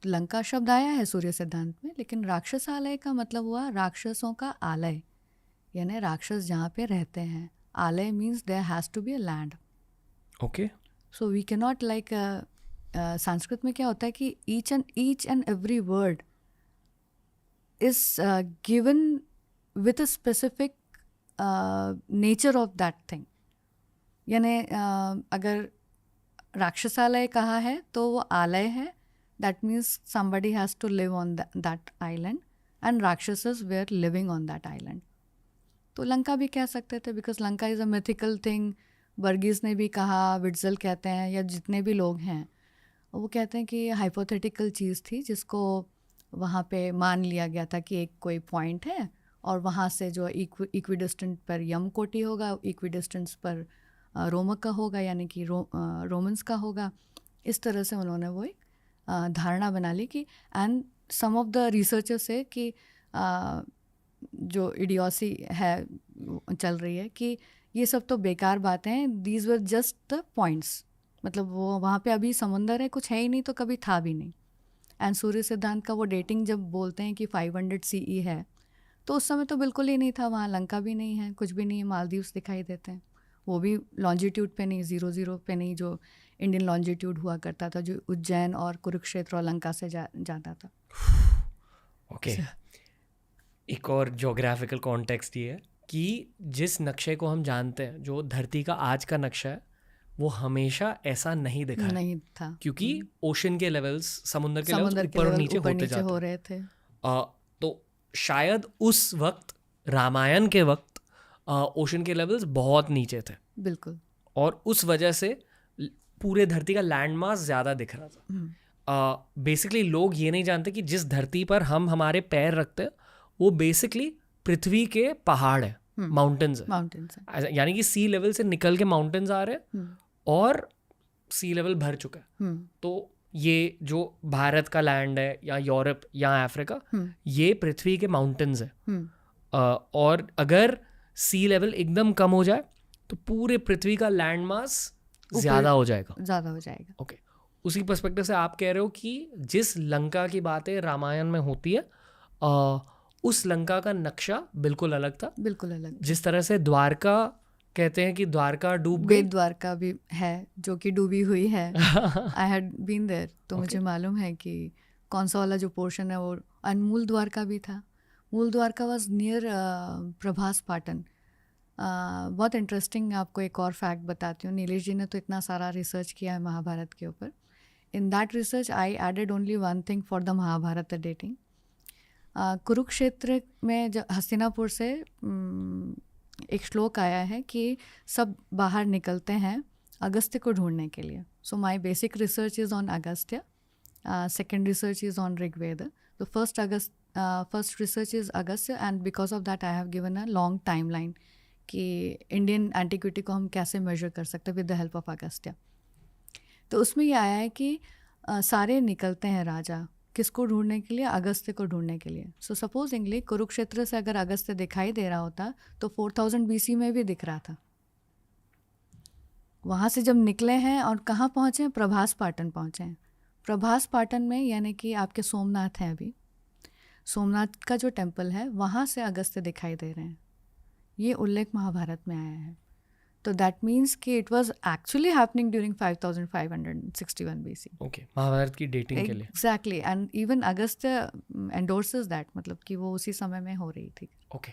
तो लंका शब्द आया है सूर्य सिद्धांत में, लेकिन राक्षसालय का मतलब हुआ राक्षसों का आलय, यानी राक्षस जहाँ पे रहते हैं। Alaya means there has to be a land. Okay, so we can not like, Sanskrit में क्या होता है कि each and every word is given with a specific nature of that thing. यानी अगर राक्षसालय कहा है तो वो आलय है, that means somebody has to live on that island and राक्षसस were living on that island. तो लंका भी कह सकते थे because Lanka is a mythical thing. Varghese ने भी कहा, विट्ज़ल कहते हैं, या जितने भी लोग हैं वो कहते हैं कि हाइपोथेटिकल चीज़ थी जिसको वहाँ पे मान लिया गया था कि एक कोई पॉइंट है, और वहाँ से जो इक्विडिस्टेंट पर यमकोटि होगा, इक्विडिस्टेंस पर रोमक का होगा, यानी कि रोमन्स का होगा। इस तरह से उन्होंने वो एक धारणा बना ली कि, and some of the researchers से कि जो इडियोसी है चल रही है कि ये सब तो बेकार बातें हैं, these were just the points, मतलब वो वहाँ पे अभी समुंदर है, कुछ है ही नहीं, तो कभी था भी नहीं। एंड सूर्य सिद्धांत का वो डेटिंग जब बोलते हैं कि 500 CE है, तो उस समय तो बिल्कुल ही नहीं था, वहाँ लंका भी नहीं है, कुछ भी नहीं है, मालदीव्स दिखाई देते हैं, वो भी लॉन्जिट्यूड पे नहीं, 00 पे नहीं, जो इंडियन लॉन्जिट्यूड हुआ करता था, जो उज्जैन और कुरुक्षेत्र और लंका से जाता था। ओके, एक और ज्योग्राफिकल कॉन्टेक्स्ट ये है कि जिस नक्शे को हम जानते हैं, जो धरती का आज का नक्शा है, वो हमेशा ऐसा नहीं दिखा नहीं था, क्योंकि ओशन के लेवल्स, समुद्र के लेवल्स ऊपर ऊपर और नीचे होते नीचे हो रहे थे। तो शायद उस वक्त, रामायण के वक्त, ओशन के लेवल्स बहुत नीचे थे, बिल्कुल, और उस वजह से पूरे धरती का लैंड मास ज़्यादा दिख रहा था। बेसिकली लोग ये नहीं जानते कि जिस धरती पर हम हमारे पैर रखते हैं वो बेसिकली पृथ्वी के पहाड़ है, माउंटेन्स है, माउंटेन्स है। यानी कि सी लेवल से निकल के माउंटेन्स आ रहे हैं और सी लेवल भर चुका है। तो ये जो भारत का लैंड है या यूरोप या अफ्रीका, ये पृथ्वी के माउंटेन्स है। और अगर सी लेवल एकदम कम हो जाए तो पूरे पृथ्वी का लैंड मास ज़्यादा हो जाएगा। ओके, उसी पर्सपेक्टिव से आप कह रहे हो कि जिस लंका की बातें रामायण में होती है उस लंका का नक्शा बिल्कुल अलग था। बिल्कुल अलग। जिस तरह से द्वारका कहते हैं कि द्वारका डूब गई, द्वारका भी है जो कि डूबी हुई है। आई हैड बीन देयर, तो मुझे मालूम है कि कौन सा वाला जो पोर्शन है वो। मूल द्वारका भी था। मूल द्वारका वाज नियर प्रभास पाटन। बहुत इंटरेस्टिंग, आपको एक और फैक्ट बताती हूँ। नीलेश जी ने तो इतना सारा रिसर्च किया है महाभारत के ऊपर। In that research I added only one thing for the Mahabharata dating. Kurukshetra में जब हस्तिनापुर से एक श्लोक आया है कि सब बाहर निकलते हैं अगस्त्य को ढूंढने के लिए। So my basic research is on Agastya, second research is on Rigveda. तो first research is Agastya, and because of that I have given a long time line कि इंडियन एंटिक्विटी को हम कैसे मेजर कर सकते हैं with the help of Agastya. तो उसमें ये आया है कि सारे निकलते हैं राजा किसको ढूंढने के लिए? अगस्त्य को ढूंढने के लिए। सो सपोजिंगली कुरुक्षेत्र से अगर अगस्त्य दिखाई दे रहा होता तो 4000 BC में भी दिख रहा था। वहाँ से जब निकले हैं और कहाँ पहुँचे? प्रभास पाटन पहुँचे हैं। प्रभास पाटन में यानी कि आपके सोमनाथ हैं, अभी सोमनाथ का जो टेम्पल है वहाँ से अगस्त्य दिखाई दे रहे हैं। ये उल्लेख महाभारत में आया है। तो दैट मीन्स कि it was actually happening during 5561 BC। Okay, Mahabharata की डेटिंग के लिए। Exactly, and even Agastya endorses that, मतलब कि वो उसी समय में हो रही थी। ओके,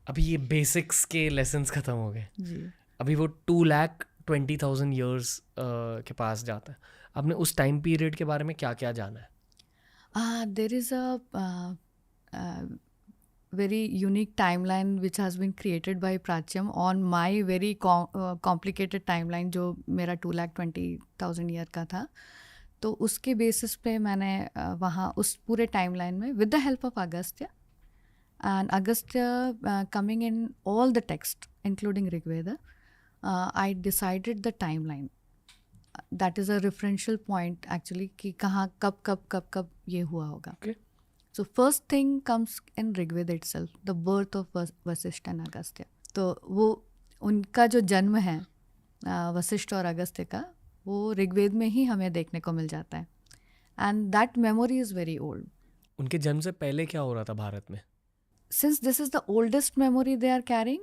अभी ये बेसिक्स के लेसन्स खत्म हो गए जी। अभी वो 2,20,000 ईयर्स के पास जाता है। आपने उस टाइम पीरियड के बारे में क्या क्या जाना है? There is a very unique timeline which has been created by Pratyam on my very complicated timeline जो मेरा 2,20,000 ईयर का था। तो उसके बेसिस पे मैंने वहाँ उस पूरे टाइमलाइन में with the help of Agastya and Agastya coming in all the text including Rigveda, I decided the timeline. That is a referential point actually कि कहाँ कब ये हुआ होगा। So first thing comes in Rigved itself, the birth of Vashishtha and Agastya. तो वो उनका जो जन्म है वशिष्ठ और अगस्त्य का, वो ऋग्वेद में ही हमें देखने को मिल जाता है। And that memory is very old. उनके जन्म से पहले क्या हो रहा था भारत में? Since this is the oldest memory they are carrying,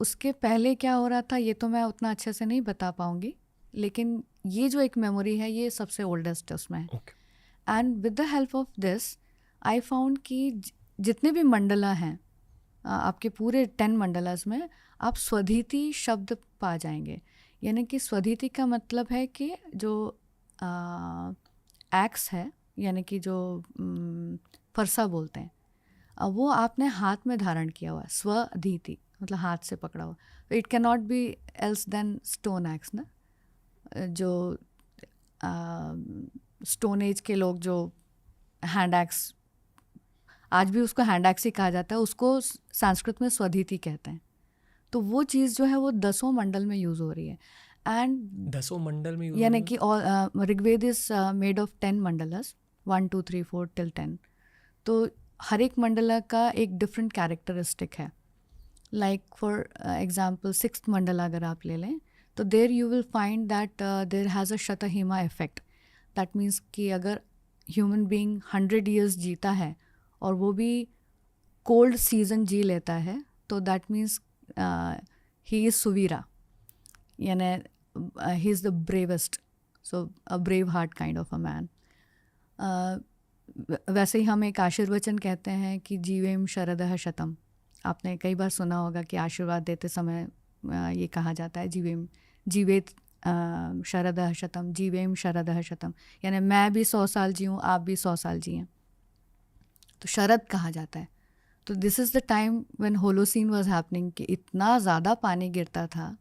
उसके पहले क्या हो रहा था ये तो मैं उतना अच्छे से नहीं बता पाऊँगी, लेकिन ये जो एक मेमोरी है ये सबसे ओल्डेस्ट है उसमें। And with the help of this I found कि जितने भी मंडला हैं आपके पूरे 10 मंडलास में आप स्वधीति शब्द पा जाएंगे। यानी कि स्वधीति का मतलब है कि जो एक्स है, यानी कि जो फरसा बोलते हैं, वो आपने हाथ में धारण किया हुआ है। स्वधीति मतलब हाथ से पकड़ा हुआ। It can not be else than stone axe ना, जो स्टोन एज के लोग जो हैंड एक्स, आज भी उसको हैंड एक्स ही कहा जाता है, उसको संस्कृत में स्वधीति कहते हैं। तो वो चीज़ जो है वो 10 मंडल में यूज़ हो रही है। एंड 10 मंडल में यानी कि Rigveda is made of 10 मंडलास, 1 2 3 4 till 10। तो हर एक मंडला का एक डिफरेंट कैरेक्टरिस्टिक है। Like for example 6th mandala अगर आप ले लें तो there you will find that there has a Shatahima effect. That means कि अगर ह्यूमन बीइंग 100 years जीता है और वो भी कोल्ड सीजन जी लेता है, तो that means he is Suvira, यानी he is the bravest, so a brave heart kind of a man. वैसे ही हम एक आशीर्वचन कहते हैं कि जीवेम शरदः शतम। आपने कई बार सुना होगा कि आशीर्वाद देते समय ये कहा जाता है जीवेत शरदः शतम, जीवेम शरदः शतम, यानी मैं भी 100 साल जीऊँ, आप भी 100 साल जिएँ, तो शरद कहा जाता है। तो this is the time when Holocene was happening, कि इतना ज़्यादा पानी गिरता था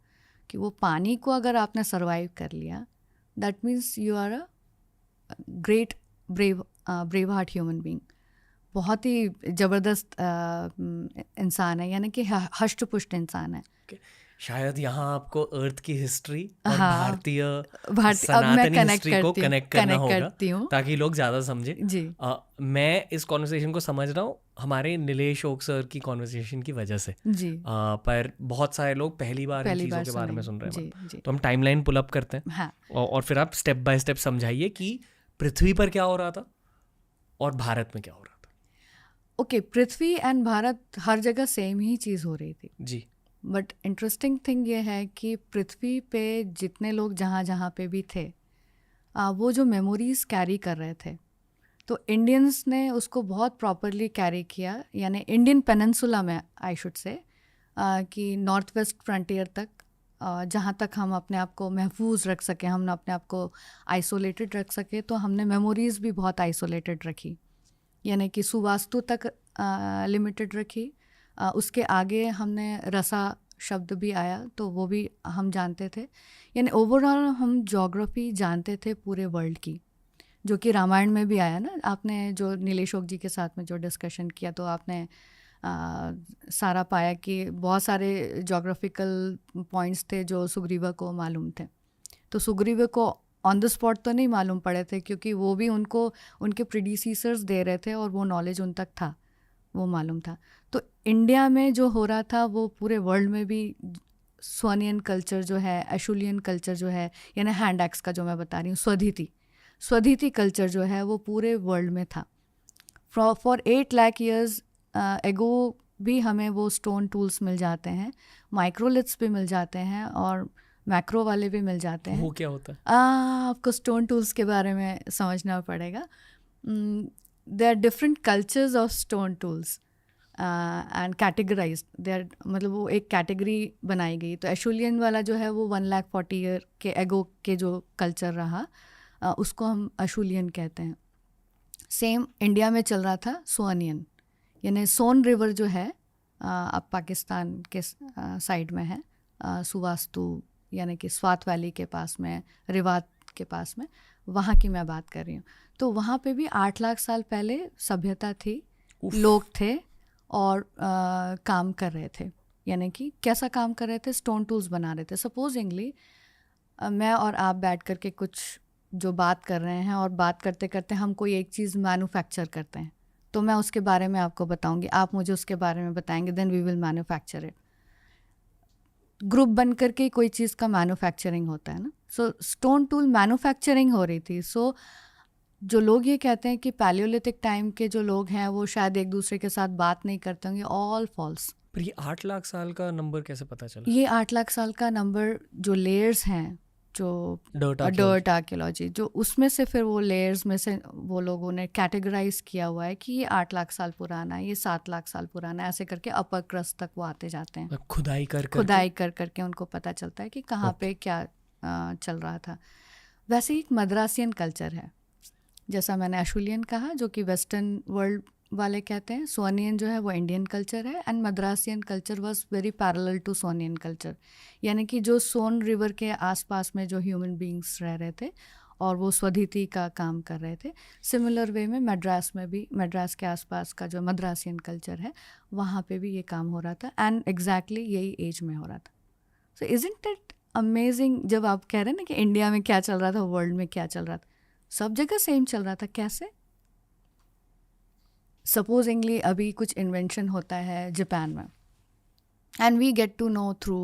कि वो पानी को अगर आपने सर्वाइव कर लिया, that means you are a great brave heart human being, बहुत ही ज़बरदस्त इंसान है, यानी कि हष्ट पुष्ट इंसान है। शायद यहाँ आपको अर्थ की हिस्ट्री और हाँ, भारतीय अब मैं सनातनी कनेक्ट हिस्ट्री को कनेक्ट करना होगा करती हूँ ताकि लोग ज़्यादा समझे। जी। मैं इस कॉन्वर्सेशन को समझ रहा हूँ हमारे नीलेश ओक सर की कॉन्वर्सेशन की वजह से जी, पर बहुत सारे लोग पहली बार इन चीज़ों के बारे में सुन रहे हैं। जी जी। तो हम टाइमलाइन पुल अप करते हैं हाँ, और फिर आप स्टेप बाय स्टेप समझाइए कि पृथ्वी पर क्या हो रहा था और भारत में क्या हो रहा था। ओके, पृथ्वी एंड भारत हर जगह सेम ही चीज़ हो रही थी जी। बट इंटरेस्टिंग थिंग ये है कि पृथ्वी पे जितने लोग जहाँ जहाँ पे भी थे वो जो मेमोरीज कैरी कर रहे थे, तो इंडियंस ने उसको बहुत प्रॉपरली कैरी किया, यानी इंडियन पेनिनसुला में आई शुड से कि नॉर्थ वेस्ट फ्रंटियर तक जहाँ तक हम अपने आप को महफूज रख सकें, हम अपने आप को आइसोलेटेड रख सके, तो हमने मेमोरीज भी बहुत आइसोलेटेड रखी, यानी कि सुवास्तु तक लिमिटेड रखी। उसके आगे हमने रसा शब्द भी आया तो वो भी हम जानते थे, यानी ओवरऑल हम ज्योग्राफी जानते थे पूरे वर्ल्ड की, जो कि रामायण में भी आया ना। आपने जो नीलेश ओक जी के साथ में जो डिस्कशन किया तो आपने सारा पाया कि बहुत सारे ज्योग्राफिकल पॉइंट्स थे जो सुग्रीवा को मालूम थे। तो सुग्रीवा को ऑन द स्पॉट तो नहीं मालूम पड़े थे, क्योंकि वो भी उनको उनके प्रीडिसीसर्स दे रहे थे और वो नॉलेज उन तक था, वो मालूम था। तो इंडिया में जो हो रहा था वो पूरे वर्ल्ड में भी स्वानियन कल्चर जो है, एशुलियन कल्चर जो है, यानी हैंड एक्स का जो मैं बता रही हूँ, स्वधिति कल्चर जो है वो पूरे वर्ल्ड में था। फॉर 8 लाख ईयर्स एगो भी हमें वो स्टोन टूल्स मिल जाते हैं, माइक्रोलिथ्स भी मिल जाते हैं और मैक्रो वाले भी मिल जाते हैं। वो क्या होता है? आपको स्टोन टूल्स के बारे में समझना पड़ेगा। They are different cultures of stone tools and categorise, they are, मतलब वो एक कैटेगरी बनाई गई। तो एशुलियन वाला जो है वो 140 ईयर के एगो के जो कल्चर रहा उसको हम अशुलियन कहते हैं। सेम इंडिया में चल रहा था सोनियन, यानी सोन रिवर जो है अब पाकिस्तान के साइड में है, सुवास्तु यानी कि स्वात वैली के पास में, रिवात के पास में, वहाँ की मैं बात कर रही हूँ। तो वहाँ पे भी 8 लाख साल पहले सभ्यता थी, लोग थे और काम कर रहे थे। यानी कि कैसा काम कर रहे थे? स्टोन टूल्स बना रहे थे। सपोजिंगली मैं और आप बैठ करके कुछ जो बात कर रहे हैं और बात करते करते हम कोई एक चीज़ मैन्युफैक्चर करते हैं, तो मैं उसके बारे में आपको बताऊंगी, आप मुझे उसके बारे में बताएंगे, then we will manufacture it. Group बन करके कोई चीज़ का मैन्युफैक्चरिंग होता है ना। सो स्टोन टूल मैन्युफैक्चरिंग हो रही थी। सो जो लोग ये कहते हैं कि पैलियोलिथिक टाइम के जो लोग हैं वो शायद एक दूसरे के साथ बात नहीं करते होंगे, ऑल फॉल्स। पर ये 8 लाख साल का नंबर कैसे पता चला? ये 8 लाख साल का नंबर, जो लेयर्स हैं, जो डर्ट आर्कियोलॉजी, जो उसमें से फिर वो लेयर्स में से वो लोगों ने कैटेगराइज किया हुआ है कि ये 8 लाख साल पुराना है, ये 7 लाख साल पुराना है, ऐसे करके अपर क्रस्ट तक वो आते जाते हैं। खुदाई कर करके उनको पता चलता है कि कहाँ पे क्या चल रहा था। वैसे ही एक मद्रासियन कल्चर है, जैसा मैंने अशुलियन कहा जो कि वेस्टर्न वर्ल्ड वाले कहते हैं, सोनियन जो है वो इंडियन कल्चर है, and Madrasian culture was very parallel to Sonian culture, यानी कि जो सोन रिवर के आसपास में जो ह्यूमन बींग्स रह रहे थे और वो स्वधिति का काम कर रहे थे। सिमिलर वे में मद्रास में भी, मद्रास के आसपास का जो मद्रासियन कल्चर है वहाँ पे भी ये काम हो रहा था, एंड एग्जैक्टली यही एज में हो रहा था। सो इजंट इट अमेजिंग, जब आप कह रहे हैं ना कि इंडिया में क्या चल रहा था, वर्ल्ड में क्या चल रहा था, सब जगह सेम चल रहा था। कैसे? सपोजिंगली अभी कुछ इन्वेंशन होता है जापान में, and we get to know through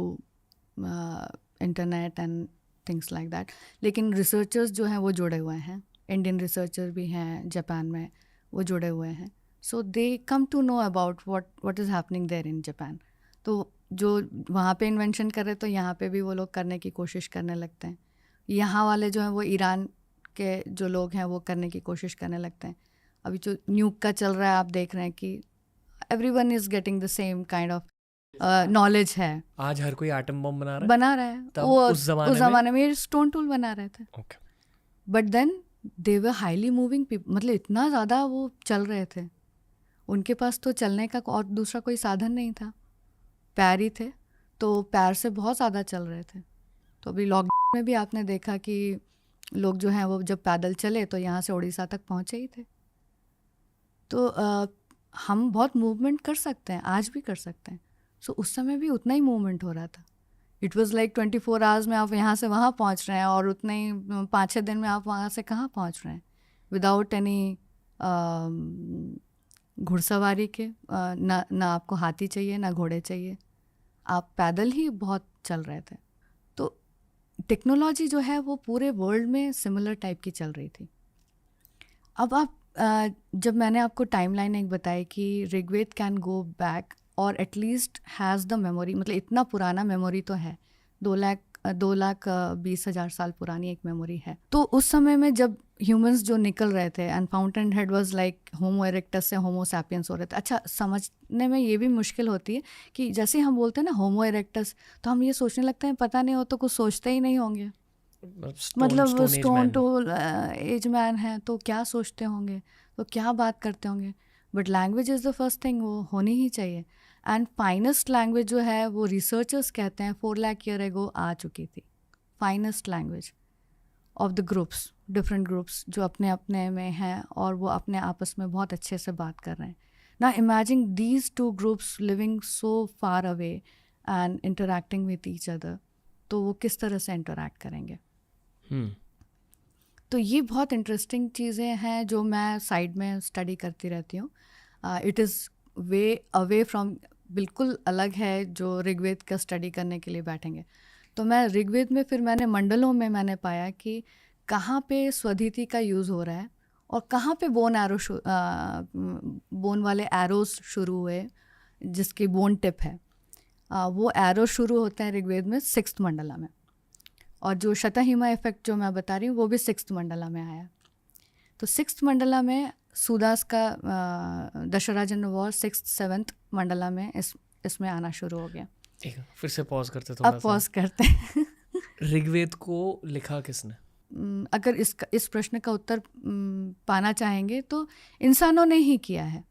internet and things like that, लेकिन रिसर्चर्स जो हैं वो जुड़े हुए हैं, इंडियन रिसर्चर भी हैं जापान में, वो जुड़े हुए हैं। So they come to know about what is happening there in Japan. तो जो वहाँ पे इन्वेंशन कर रहे तो यहाँ पे भी वो लोग करने की कोशिश करने लगते हैं। यहाँ वाले जो हैं वो ईरान के जो लोग हैं वो करने की कोशिश करने लगते हैं। अभी जो न्यूक का चल रहा है, आप देख रहे हैं कि everyone is getting the same kind of knowledge है। आज हर कोई एटम बम बना रहा है। तब वो उस जमाने में स्टोन टूल बना रहे थे। But then they were highly moving people, मतलब इतना ज़्यादा वो चल रहे थे, उनके पास तो चलने का और दूसरा कोई साधन नहीं था, पैर ही थे, तो पैर से बहुत ज़्यादा चल रहे थे। तो अभी लॉकडाउन में भी आपने देखा कि लोग जो हैं वो जब पैदल चले तो यहाँ से उड़ीसा तक पहुँचे ही थे। तो हम बहुत मूवमेंट कर सकते हैं, आज भी कर सकते हैं। सो उस समय भी उतना ही मूवमेंट हो रहा था। इट वॉज़ लाइक 24 आवर्स में आप यहाँ से वहाँ पहुँच रहे हैं, और उतने ही 5-6 दिन में आप वहाँ से कहाँ पहुँच रहे हैं विदाउट एनी घुड़सवारी के। ना आपको हाथी चाहिए, ना घोड़े चाहिए, आप पैदल ही बहुत चल रहे थे। तो टेक्नोलॉजी जो है वो पूरे वर्ल्ड में सिमिलर टाइप की चल रही थी। अब आप जब मैंने आपको टाइमलाइन एक बताई कि ऋग्वेद कैन गो बैक और एटलीस्ट हैज़ द मेमोरी, मतलब इतना पुराना मेमोरी तो है, 2,20,000 साल पुरानी एक मेमोरी है। तो उस समय में जब ह्यूमंस जो निकल रहे थे and fountain head was like homo erectus से होमो सैपियंस हो रहे थे। अच्छा, समझने में ये भी मुश्किल होती है कि जैसे हम बोलते हैं ना होमो इरेक्टस, तो हम ये सोचने लगते हैं पता नहीं हो तो कुछ सोचते ही नहीं होंगे, मतलब स्टोन टू एज मैन है तो क्या सोचते होंगे, तो क्या बात करते होंगे। But language is the first thing, वो होनी ही चाहिए। एंड फाइनेस्ट लैंग्वेज जो है वो रिसर्चर्स कहते हैं 4 लाख ईयर एगो आ चुकी थी। Finest language of the groups, different groups जो अपने अपने में हैं और वो अपने आपस में बहुत अच्छे से बात कर रहे हैं ना। Imagine these 2 groups living so far away and interacting with each other, तो वो किस तरह से इंटरैक्ट करेंगे। तो ये बहुत इंटरेस्टिंग चीज़ें हैं जो मैं साइड में स्टडी करती रहती हूँ। It is way away from, बिल्कुल अलग है जो ऋग्वेद का स्टडी करने के लिए बैठेंगे। तो मैं ऋग्वेद में फिर मैंने मंडलों में मैंने पाया कि कहाँ पे स्वधिति का यूज़ हो रहा है और कहाँ पे बोन वाले एरोज शुरू हुए जिसकी बोन टिप है। वो एरो शुरू होते हैं ऋग्वेद में 6th मंडला में, और जो शतहिमा इफेक्ट जो मैं बता रही हूँ वो भी 6th मंडला में आया। तो 6th मंडला में सुदास का दशराजन वॉर 6th 7th मंडला में इसमें आना शुरू हो गया। फिर से पॉज करते थोड़ा अब पॉज करते हैं। ऋग्वेद को लिखा किसने? अगर इस प्रश्न का उत्तर पाना चाहेंगे तो इंसानों ने ही किया है,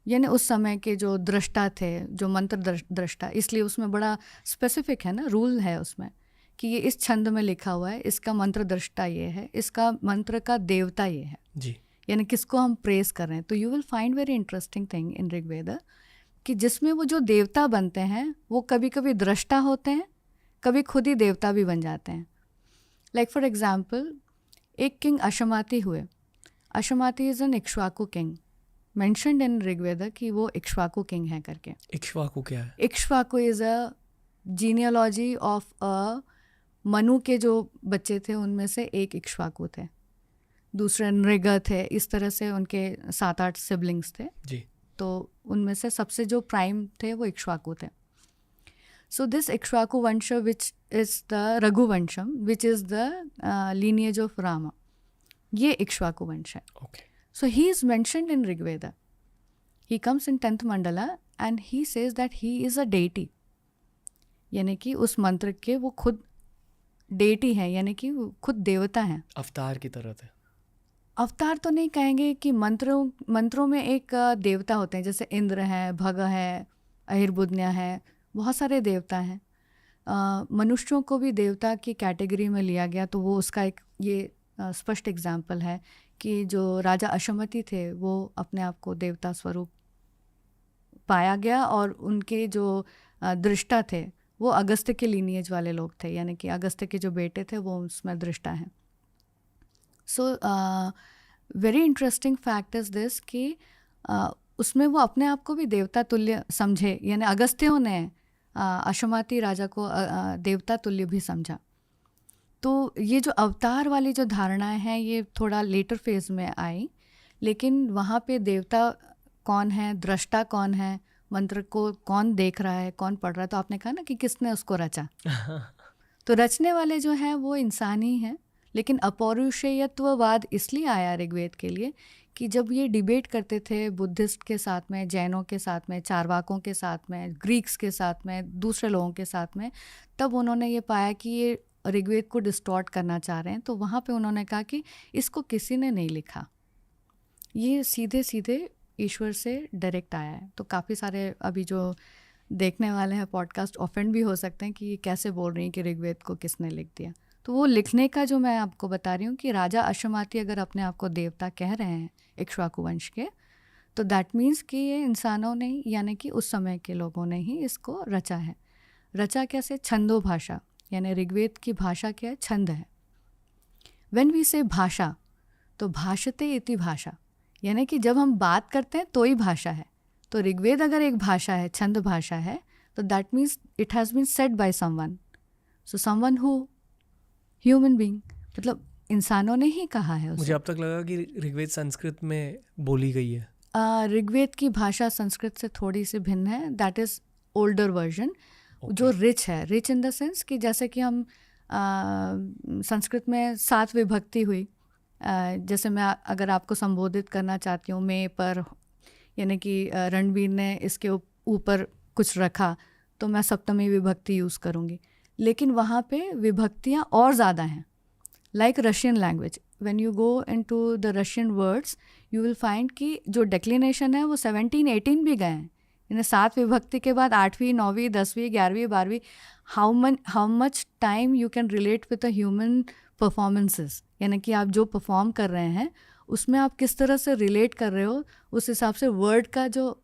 यानी उस समय के जो दृष्टा थे, जो मंत्र दृष्टा, इसलिए उसमें बड़ा स्पेसिफिक है ना, रूल है उसमें कि ये इस छंद में लिखा हुआ है, इसका मंत्र दृष्टा ये है, इसका मंत्र का देवता ये है जी, यानी किसको हम प्रेस कर रहे हैं। तो you will find very interesting thing in Rigveda कि जिसमें वो जो देवता बनते हैं वो कभी कभी दृष्टा होते हैं, कभी खुद ही देवता भी बन जाते हैं। लाइक फॉर एग्जाम्पल, एक किंग अशमाती हुए। Ashmati is an Ikshvaku king, mentioned in Rigveda कि वो इक्ष्वाकु किंग है करके। इक्ष्वाकु क्या है? Ikshvaku is a genealogy of a Manu के जो बच्चे थे उनमें से एक इक्ष्वाकु थे, दूसरे नृग थे, इस तरह से उनके 7-8 सिबलिंग्स थे जी। तो उनमें से सबसे जो प्राइम थे वो इक्ष्वाकु थे। सो this Ikshvaku vansh which is the Raghuvamsham which is the lineage of Rama, ये इक्ष्वाकु वंश है। Okay. So he is mentioned in Rigveda, he comes in 10th mandala and he says that he is a deity, यानी कि उस मंत्र के वो खुद डेटी हैं, यानी कि खुद देवता हैं, अवतार की तरह थे। अवतार तो नहीं कहेंगे कि मंत्रों में एक देवता होते हैं, जैसे इंद्र है, भग है, अहिर्बुद्न्या है, बहुत सारे देवता हैं। मनुष्यों को भी देवता की कैटेगरी में लिया गया, तो वो उसका एक ये स्पष्ट एग्जाम्पल है कि जो राजा अशमति थे वो अपने आप को देवता स्वरूप पाया गया, और उनके जो दृष्टा थे वो अगस्त्य के लीनिएज वाले लोग थे, यानी कि अगस्त्य के जो बेटे थे वो उसमें दृष्टा हैं। So very interesting fact is this कि उसमें वो अपने आप को भी देवता तुल्य समझे, यानी अगस्त्यों ने अशमाती राजा को देवता तुल्य भी समझा। तो ये जो अवतार वाली जो धारणाएं हैं ये थोड़ा लेटर फेज में आई, लेकिन वहाँ पे देवता कौन है, दृष्टा कौन है, मंत्र को कौन देख रहा है, कौन पढ़ रहा है, तो आपने कहा ना कि किसने उसको रचा तो रचने वाले जो हैं वो इंसान ही हैं। लेकिन अपौरुषेयत्ववाद इसलिए आया ऋग्वेद के लिए कि जब ये डिबेट करते थे बुद्धिस्ट के साथ में, जैनों के साथ में, चारवाकों के साथ में, ग्रीक्स के साथ में, दूसरे लोगों के साथ में, तब उन्होंने ये पाया कि ये ऋग्वेद को डिस्टॉर्ट करना चाह रहे हैं। तो वहाँ पे उन्होंने कहा कि इसको किसी ने नहीं लिखा, ये सीधे सीधे ईश्वर से डायरेक्ट आया है। तो काफ़ी सारे अभी जो देखने वाले हैं पॉडकास्ट ऑफेंड भी हो सकते हैं कि ये कैसे बोल रही हैं कि ऋग्वेद को किसने लिख दिया। तो वो लिखने का जो मैं आपको बता रही हूँ कि राजा अश्वमाती अगर अपने आप को देवता कह रहे हैं इक्ष्वाकु वंश के, तो दैट मीन्स कि ये इंसानों ने ही, यानी कि उस समय के लोगों ने ही इसको रचा है। रचा कैसे? छंदो भाषा, यानी ऋग्वेद की भाषा क्या है? छंद है। व्हेन वी से भाषा, तो भाषते इति भाषा, यानी कि जब हम बात करते हैं तो ही भाषा है। तो ऋग्वेद अगर एक भाषा है, छंद भाषा है, तो that means it has been said by someone, so someone who human being, मतलब इंसानों ने ही कहा है उसे। मुझे अब तक लगा कि ऋग्वेद संस्कृत में बोली गई है। ऋग्वेद की भाषा संस्कृत से थोड़ी सी भिन्न है, दैट इज़ ओल्डर वर्जन, जो रिच है। रिच इन द सेंस कि जैसे कि हम संस्कृत में 7 विभक्ति हुई, जैसे मैं अगर आपको संबोधित करना चाहती हूँ मैं पर, यानी कि रणवीर ने इसके ऊपर कुछ रखा, तो मैं सप्तमी विभक्ति यूज़ करूँगी। लेकिन वहाँ पे विभक्तियाँ और ज़्यादा हैं, like Russian language. When you go into the Russian words you will find कि जो डेक्लिनेशन है वो 17-18 भी गए हैं। यानी 7 विभक्ति के बाद 8वीं 9वीं 10वीं 11वीं 12वीं, how much time you can relate with the human performances, यानी कि आप जो परफॉर्म कर रहे हैं उसमें आप किस तरह से रिलेट कर रहे हो, उस हिसाब से वर्ड का जो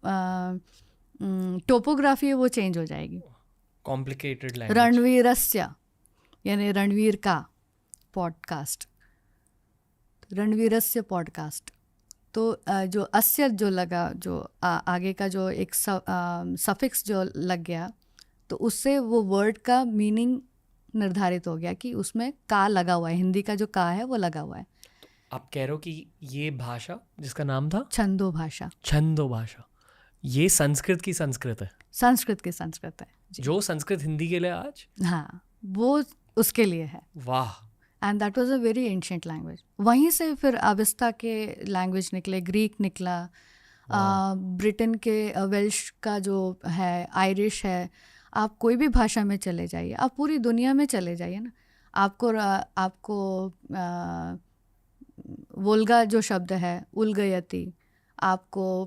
टोपोग्राफी है वो चेंज हो जाएगी। Complicated language. रणवीरस्य यानी रणवीर का पॉडकास्ट, रणवीरस्य पॉडकास्ट। तो जो अस्य जो लगा, जो आगे का जो एक सफिक्स जो लग गया, तो उससे वो वर्ड का मीनिंग निर्धारित हो गया कि उसमें का लगा हुआ है, हिंदी का जो का है वो लगा हुआ है। आप कह रहे हो कि ये भाषा जिसका नाम था छंदो भाषा, छंदो भाषा, ये संस्कृत की संस्कृत है। संस्कृत की संस्कृत है जी। जो संस्कृत हिंदी के लिए आज, हाँ, वो उसके लिए है। वाह। And that was a very ancient language. वहीं से फिर अविस्ता के लैंग्वेज निकले, ग्रीक निकला, ब्रिटेन के वेल्श का जो है, आयरिश है। आप कोई भी भाषा में चले जाइए, आप पूरी दुनिया में चले जाइए ना, आपको वोल्गा जो शब्द है, उलगयति, आपको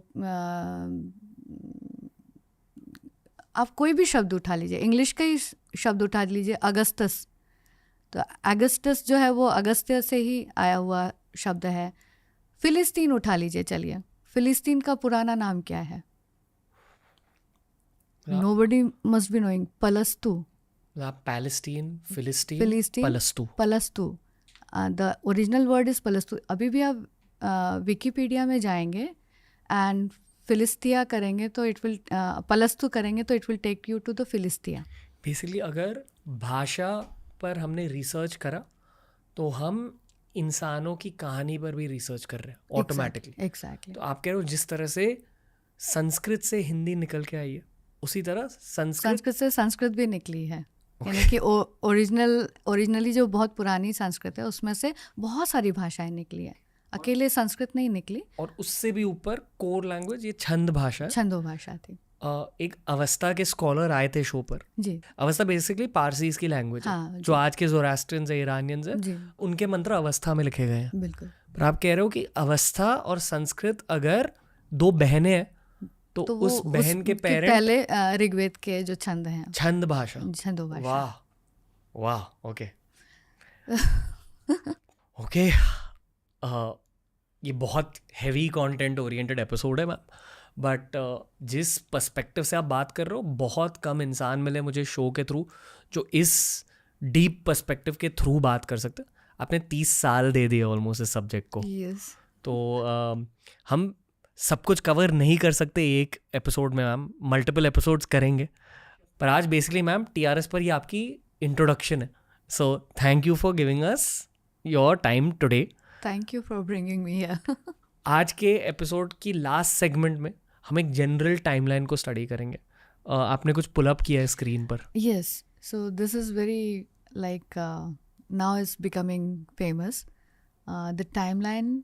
आप कोई भी शब्द उठा लीजिए, इंग्लिश का ही शब्द उठा लीजिए, अगस्तस, तो अगस्टस जो है वो अगस्त्य से ही आया हुआ शब्द है। फिलिस्तीन उठा लीजिए, चलिए, फिलिस्तीन का पुराना नाम क्या है? Nobody must be knowing, Palastu. Palestine, फिलिस्तीन, फिलिस्तीन, Palastu. Palastu, the original word is Palastu. अभी भी आप विकिपीडिया में जाएंगे एंड फिलिस्तिया करेंगे तो इट विल, पलस्तु करेंगे तो it will take you to the Philistia. Basically अगर भाषा पर हमने रिसर्च करा तो हम इंसानों की कहानी पर भी रिसर्च कर रहे हैं ऑटोमेटिकली। एग्जैक्टली। तो आप कह रहे हो जिस तरह से संस्कृत से हिंदी निकल के आई है, उसी तरह संस्कृत से संस्कृत भी निकली है। यानी कि ओरिजिनली जो बहुत पुरानी संस्कृत है उसमें से बहुत सारी भाषाएं निकली है, अकेले संस्कृत नहीं निकली। और उससे भी ऊपर कोर लैंग्वेज ये छंद भाषा है, छंदो भाषा थी। एक अवस्था के स्कॉलर आए थे शो पर जी। अवस्था बेसिकली पारसीज की लैंग्वेज हाँ, है, जो आज के जोरास्ट्रियंस है, इरानियंस है, जी, उनके मंत्र अवस्था में लिखे गए हैं। बिल्कुल। पर आप कह रहे हो कि अवस्था और संस्कृत अगर 2 बहनें हैं तो उस बहन के पेरेंट पहले ऋग्वेद के जो छंद हैं, छंद भाषा, छंदो भाषा। वाह वाह, ओके ओके। ये बहुत हैवी कंटेंट ओरिएंटेड एपिसोड है मैम, बट जिस पर्सपेक्टिव से आप बात कर रहे हो, बहुत कम इंसान मिले मुझे शो के थ्रू जो इस डीप पर्सपेक्टिव के थ्रू बात कर सकते। आपने 30 साल दे दिए ऑलमोस्ट इस सब्जेक्ट को। yes. तो हम सब कुछ कवर नहीं कर सकते एक एपिसोड में मैम, मल्टीपल एपिसोड्स करेंगे। पर आज बेसिकली मैम TRS पर ये आपकी इंट्रोडक्शन है, so thank you for giving us your time today. Thank you for bringing me here. आज के एपिसोड की लास्ट सेगमेंट में हम एक जनरल टाइमलाइन को स्टडी करेंगे। आपने कुछ पुल अप किया है स्क्रीन पर। Yes, so this is very like now is becoming famous, the timeline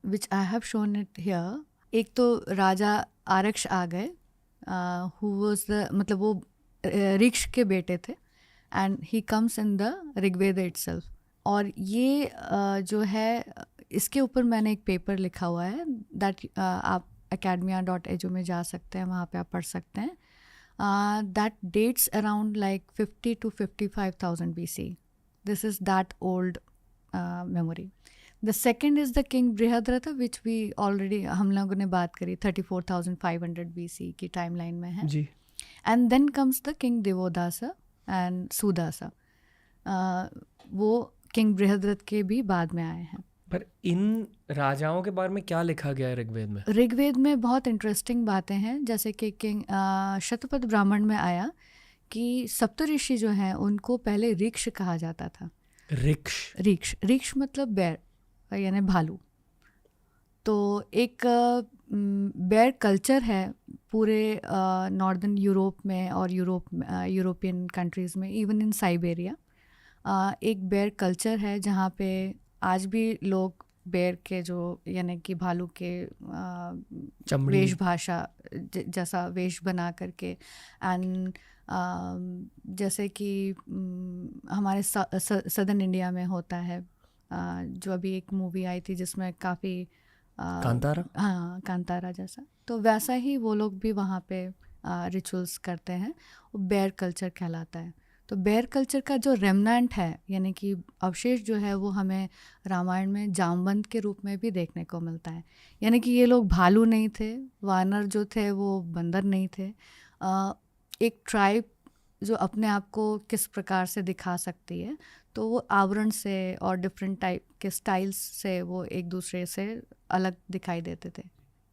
which I have shown it here. एक तो राजा आरक्ष आ गए, हु वाज द, मतलब वो ऋक्ष के बेटे थे, and he comes in the Rigveda itself. और ये जो है, इसके ऊपर मैंने एक पेपर लिखा हुआ है, दैट आप academia.edu में जा सकते हैं, वहाँ पे आप पढ़ सकते हैं। That dates around like 50 to 55,000 BC, This is that old memory. The second is the King Brihadrata, which we already हम लोगों ने बात करी 34,500 BC की टाइमलाइन में है. जी. And then comes the King Devodasa and Sudasa. वो किंग बृहद्रथ के भी बाद में आए हैं. पर इन राजाओं के बारे में क्या लिखा गया है ऋग्वेद में? ऋग्वेद में बहुत इंटरेस्टिंग बातें हैं, जैसे कि किंग शतपथ ब्राह्मण में आया कि सप्तऋषि जो हैं उनको पहले ऋक्ष कहा जाता था. ऋक्ष मतलब बेर यानी भालू. तो एक बेर कल्चर है पूरे नॉर्दर्न यूरोप में और यूरोपियन कंट्रीज़ में, इवन इन साइबेरिया. एक बेर कल्चर है जहाँ पे आज भी लोग बेर के जो यानी कि भालू के वेशभाषा जैसा वेश बना करके एंड जैसे कि हमारे सदर्न इंडिया में होता है, जो अभी एक मूवी आई थी जिसमें काफ़ी कांतारा, हाँ कांतारा जैसा, तो वैसा ही वो लोग भी वहाँ पे रिचुअल्स करते हैं. वो बेर कल्चर कहलाता है. तो बेर कल्चर का जो रेमनेंट है यानी कि अवशेष जो है वो हमें रामायण में जामवंत के रूप में भी देखने को मिलता है. यानी कि ये लोग भालू नहीं थे, वानर जो थे वो बंदर नहीं थे. एक ट्राइब जो अपने आप को किस प्रकार से दिखा सकती है, तो वो आवरण से और डिफरेंट टाइप के स्टाइल्स से वो एक दूसरे से अलग दिखाई देते थे.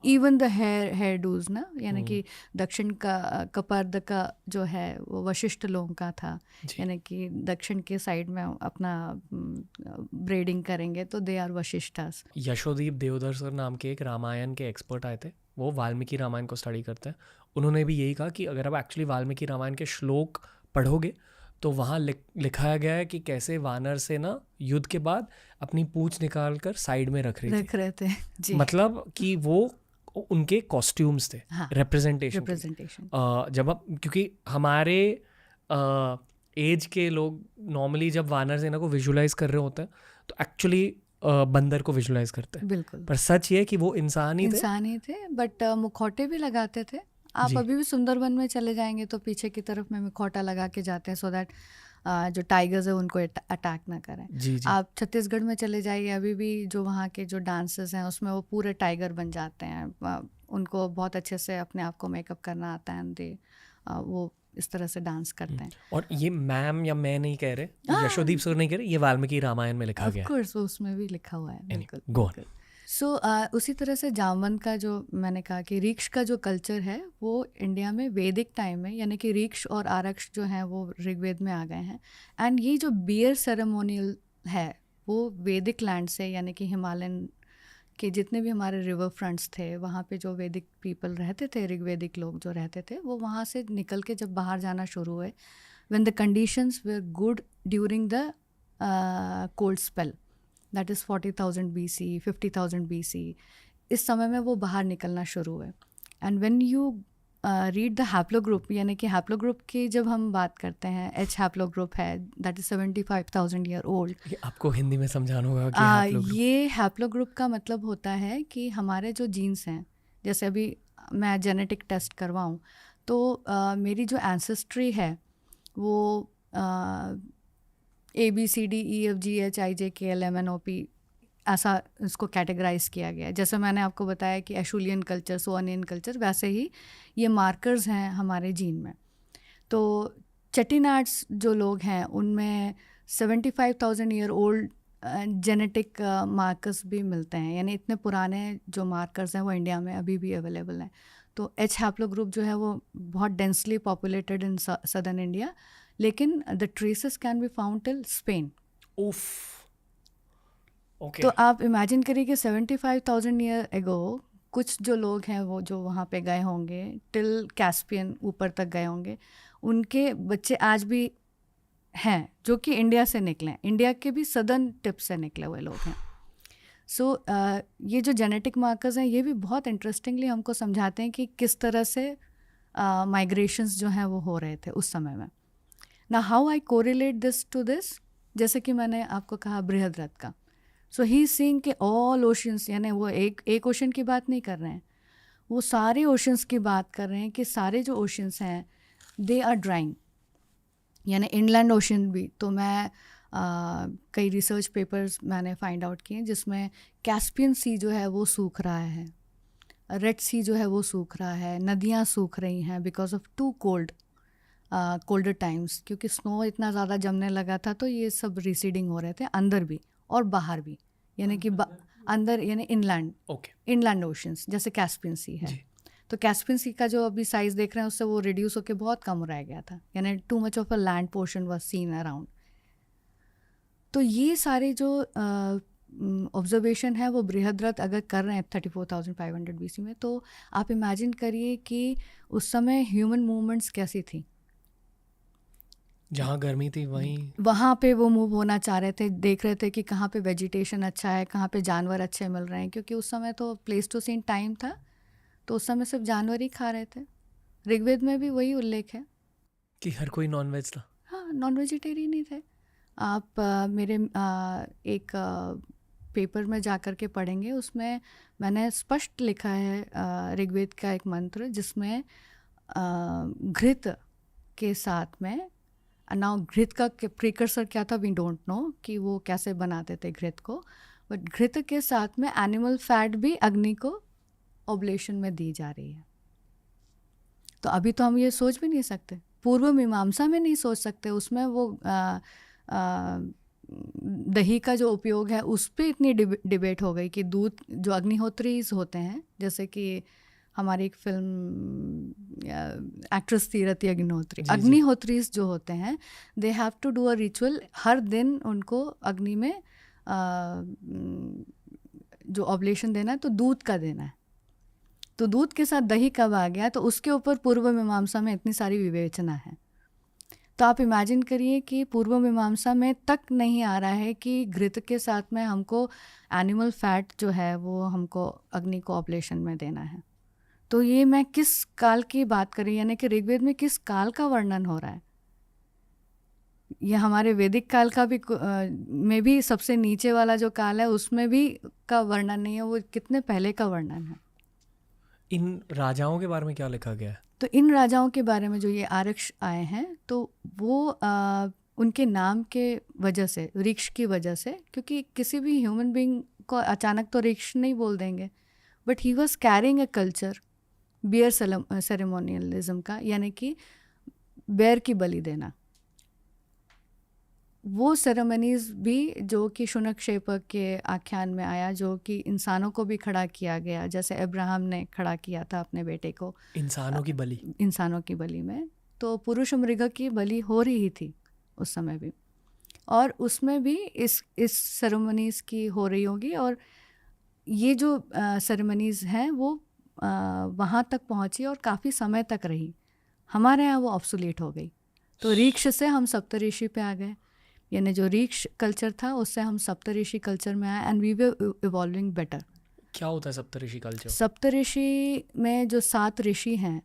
इवन द हेयर डूज ना, यानी कि दक्षिण का कपर्द का जो है वो वशिष्ठ लोगों का था. यानी कि दक्षिण के साइड में अपना ब्रीडिंग करेंगे तो they are Vasishthas. Yashodeep Deodhar sir नाम के एक रामायण के एक्सपर्ट आए थे, वो वाल्मीकि रामायण को स्टडी करते हैं. उन्होंने भी यही कहा कि अगर आप एक्चुअली वाल्मीकि रामायण के श्लोक पढ़ोगे तो वहाँ लिखाया गया है कि कैसे वानर से ना युद्ध के बाद अपनी पूंछ निकाल कर साइड में रख रहे थे. जी. मतलब कि वो उनके कॉस्ट्यूम्स थे, हाँ, रिप्रेजेंटेशन. जब आप, क्योंकि हमारे एज के लोग नॉर्मली जब वानर सेना को विजुलाइज कर रहे होते हैं तो एक्चुअली बंदर को विजुलाइज करते हैं. बिल्कुल. पर सच ये कि वो इंसान ही थे, बट मुखौटे भी लगाते थे. आप अभी भी सुंदरबन में चले जाएंगे तो पीछे की तरफ में मुखौटा लगा के जाते हैं सो दैट जो टाइगर्स है उनको अटैक ना करें. जी. आप छत्तीसगढ़ में चले जाइए, अभी भी जो वहाँ के जो डांसर्स हैं उसमें वो पूरे टाइगर बन जाते हैं. उनको बहुत अच्छे से अपने आप को मेकअप करना आता है, वो इस तरह से डांस करते हैं. और ये मैम या मैं नहीं कह रहे, यशोदीप सर नहीं कह रहे, ये वाल्मीकि रामायण में लिखा गया है. ऑफ कोर्स उसमें भी लिखा हुआ है. बिल्कुल. Go on. सो उसी तरह से जामवंत का जो मैंने कहा कि ऋक्ष का जो कल्चर है वो इंडिया में वैदिक टाइम में, यानी कि ऋक्ष और आरक्ष जो हैं वो ऋग्वेद में आ गए हैं. एंड ये जो बियर सेरेमोनियल है वो वैदिक लैंड से, यानी कि हिमालयन के जितने भी हमारे रिवर फ्रंट्स थे वहाँ पे जो वैदिक पीपल रहते थे, ऋग्वेदिक लोग जो रहते थे, वो वहाँ से निकल के जब बाहर जाना शुरू हुए, when the conditions were good during the cold spell, that is 40,000 BC, 50,000 BC, इस समय में वो बाहर निकलना शुरू हुए. And when you read the haplogroup, यानी कि हैप्लोग्रुप की जब हम बात करते हैं, H हैप्लोग्रुप है, दैट इज़ 75,000 ईयर ओल्ड. आपको हिंदी में समझाना होगा कि ये हैप्लोग्रुप का मतलब होता है कि हमारे जो जीन्स हैं, जैसे अभी मैं जेनेटिक टेस्ट करवाऊँ तो मेरी जो एंसेस्ट्री है वो ABCDEFGHIJKLMNOP ऐसा इसको कैटेगराइज किया गया है. जैसे मैंने आपको बताया कि एशुलियन कल्चर, सोअनियन कल्चर, वैसे ही ये मार्कर्स हैं हमारे जीन में. तो चेटिनाड्स जो लोग हैं उनमें 75,000 ईयर ओल्ड जेनेटिक मार्कर्स भी मिलते हैं. यानी इतने पुराने जो मार्कर्स हैं वो इंडिया में अभी भी अवेलेबल हैं. तो H हैप्लोग्रुप जो है वो बहुत densely populated in southern India, लेकिन the traces can be found till Spain. उफ. Okay. तो आप इमेजिन करिए कि 75,000 ईयर एगो कुछ जो लोग हैं वो जो वहाँ पे गए होंगे टिल कैस्पियन ऊपर तक गए होंगे, उनके बच्चे आज भी हैं जो कि इंडिया से निकले, इंडिया के भी सदर्न टिप से निकले हुए लोग हैं. सो ये जो जेनेटिक मार्कर्स हैं ये भी बहुत इंटरेस्टिंगली हमको समझाते हैं कि किस तरह से माइग्रेशंस जो हैं वो हो रहे थे उस समय में. ना how I correlate this to this, जैसे कि मैंने आपको कहा बृहद्रथ का. सो ही सीइंग के ऑल ओशंस, यानी वो एक ओशन की बात नहीं कर रहे हैं, वो सारे ओशंस की बात कर रहे हैं कि सारे जो ओशंस हैं दे आर ड्राइंग, यानी इनलैंड ओशन भी. तो मैं कई रिसर्च पेपर्स मैंने फाइंड आउट किए जिसमें कैस्पियन सी जो है वो सूख रहा है, रेड सी जो है वो सूख रहा है, नदियाँ सूख रही हैं because of to colder times, क्योंकि स्नो इतना ज़्यादा जमने लगा था तो ये सब रिसीडिंग हो रहे थे अंदर भी और बाहर भी, यानी कि अंदर यानी इनलैंड ओशंस जैसे कैस्पियन सी है। तो कैस्पियन सी का जो अभी साइज़ देख रहे हैं उससे वो रिड्यूस होकर बहुत कम रह गया था, यानी too much of a land portion was scene around. तो ये सारे जो ऑब्जर्वेशन है वो बृहद्रथ अगर कर रहे हैं 34,500 BC में, तो आप इमेजिन करिए कि उस समय ह्यूमन मूवमेंट्स कैसी थी। जहाँ गर्मी थी वहाँ पे वो मूव होना चाह रहे थे, देख रहे थे कि कहाँ पे वेजिटेशन अच्छा है, कहाँ पे जानवर अच्छे मिल रहे हैं, क्योंकि उस समय तो प्लेस्टोसीन टाइम था, तो उस समय सिर्फ जानवर ही खा रहे थे। ऋग्वेद में भी वही उल्लेख है कि हर कोई नॉन वेज था। हाँ, नॉन वेजिटेरियन ही थे। आप मेरे एक पेपर में जा कर के पढ़ेंगे, उसमें मैंने स्पष्ट लिखा है ऋग्वेद का एक मंत्र जिसमें घृत के साथ में, नाउ घृत का प्रीकर्सर क्या था वी डोंट नो कि वो कैसे बनाते थे घृत को, बट घृत के साथ में एनिमल फैट भी अग्नि को ऑब्लेशन में दी जा रही है। तो अभी तो हम ये सोच भी नहीं सकते, पूर्व मीमांसा में नहीं सोच सकते, उसमें वो दही का जो उपयोग है उस पर इतनी डिबेट हो गई कि दूध जो अग्निहोत्रीज होते हैं, जैसे कि हमारी एक फिल्म एक्ट्रेस थी रति अग्निहोत्रीज जो होते हैं, they have to do a ritual, हर दिन उनको अग्नि में जो ऑब्लेशन देना है तो दूध का देना है। तो दूध के साथ दही कब आ गया, तो उसके ऊपर पूर्व मीमांसा में इतनी सारी विवेचना है। तो आप इमेजिन करिए कि पूर्व मीमांसा में तक नहीं आ रहा है कि घृत के साथ में हमको एनिमल फैट जो है वो हमको अग्नि को ऑब्लेशन में देना है। तो ये मैं किस काल की बात कर रही, यानी कि ऋग्वेद में किस काल का वर्णन हो रहा है। ये हमारे वैदिक काल का भी में भी सबसे नीचे वाला जो काल है उसमें भी का वर्णन नहीं है, वो कितने पहले का वर्णन है। इन राजाओं के बारे में क्या लिखा गया है? तो इन राजाओं के बारे में जो ये आरक्ष आए हैं, तो वो उनके नाम के वजह से, ऋक्ष की वजह से, क्योंकि किसी भी ह्यूमन बीइंग को अचानक तो ऋक्ष नहीं बोल देंगे, but he was carrying a culture bear ceremonialism का, यानी कि बेर की बलि देना। वो सेरेमनीज भी जो कि शुनकशेपक के आख्यान में आया, जो कि इंसानों को भी खड़ा किया गया, जैसे अब्राहम ने खड़ा किया था अपने बेटे को इंसानों की बलि में, तो पुरुष मृग की बलि हो रही ही थी उस समय भी, और उसमें भी इस सेरेमनीज की हो रही होगी। और ये जो सेरेमनीज हैं वो वहाँ तक पहुँची और काफ़ी समय तक रही। हमारे यहाँ वो ऑब्सोलीट हो गई, तो ऋक्ष से हम सप्तऋषि पे आ गए, यानी जो ऋक्ष कल्चर था उससे हम सप्तऋषि कल्चर में आए, and we were evolving better. क्या होता है सप्तऋषि कल्चर? सप्तऋषि में जो 7 ऋषि हैं,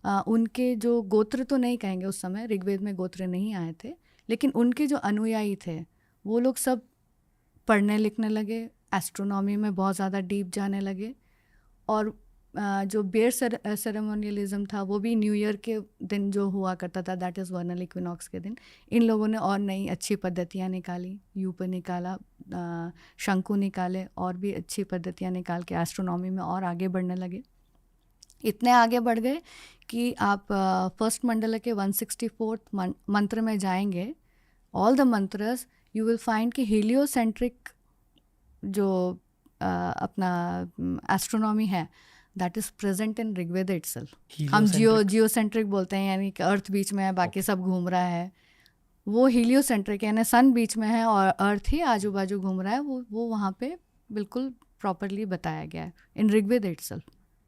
उनके जो गोत्र तो नहीं कहेंगे, उस समय ऋग्वेद में गोत्र नहीं आए थे, लेकिन उनके जो अनुयायी थे वो लोग सब पढ़ने लिखने लगे, एस्ट्रोनॉमी में बहुत ज़्यादा डीप जाने लगे, और जो बेयर सेरेमोनियलिज्म था वो भी न्यू ईयर के दिन जो हुआ करता था, दैट इज़ वर्नल इक्विनॉक्स के दिन, इन लोगों ने और नई अच्छी पद्धतियाँ निकाली, यूप निकाला, शंकु निकाले, और भी अच्छी पद्धतियाँ निकाल के एस्ट्रोनॉमी में और आगे बढ़ने लगे। इतने आगे बढ़ गए कि आप फर्स्ट मंडल के 164th मंत्र में जाएंगे, all the mantras you will find कि हीलियोसेंट्रिक जो अपना एस्ट्रोनॉमी है that is present in Rigveda itself. हम जियोसेंट्रिक बोलते हैं, यानी कि अर्थ बीच में है, बाकी सब घूम रहा है। वो हीलियोसेंट्रिक यानी सन बीच में है और अर्थ ही आजू बाजू घूम रहा है, वो वहाँ पे बिल्कुल प्रॉपरली बताया गया है इन ऋग्वेद इटसेल्फ।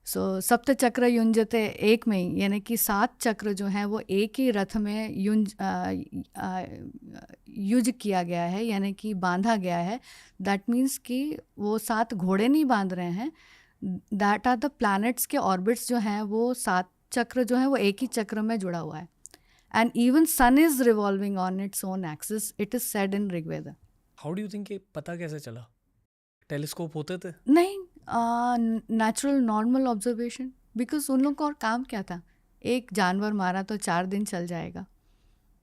सो सप्त चक्र युंजते एक में ही, यानी कि 7 चक्र जो हैं वो एक ही रथ में युज किया गया है, यानी कि बांधा गया है। दैट मीन्स कि वो 7 घोड़े नहीं बांध रहे हैं, दैट आर द प्लैनेट्स के ऑर्बिट्स जो हैं वो 7 चक्र जो हैं वो एक ही चक्र में जुड़ा हुआ है, and even sun is revolving on its own axis, it is said in Rigveda. How do you think ये पता कैसे चला? टेलीस्कोप होते थे? नहीं, नेचुरल नॉर्मल ऑब्जर्वेशन, बिकॉज उन लोगों को और काम क्या था, एक जानवर मारा तो 4 दिन चल जाएगा,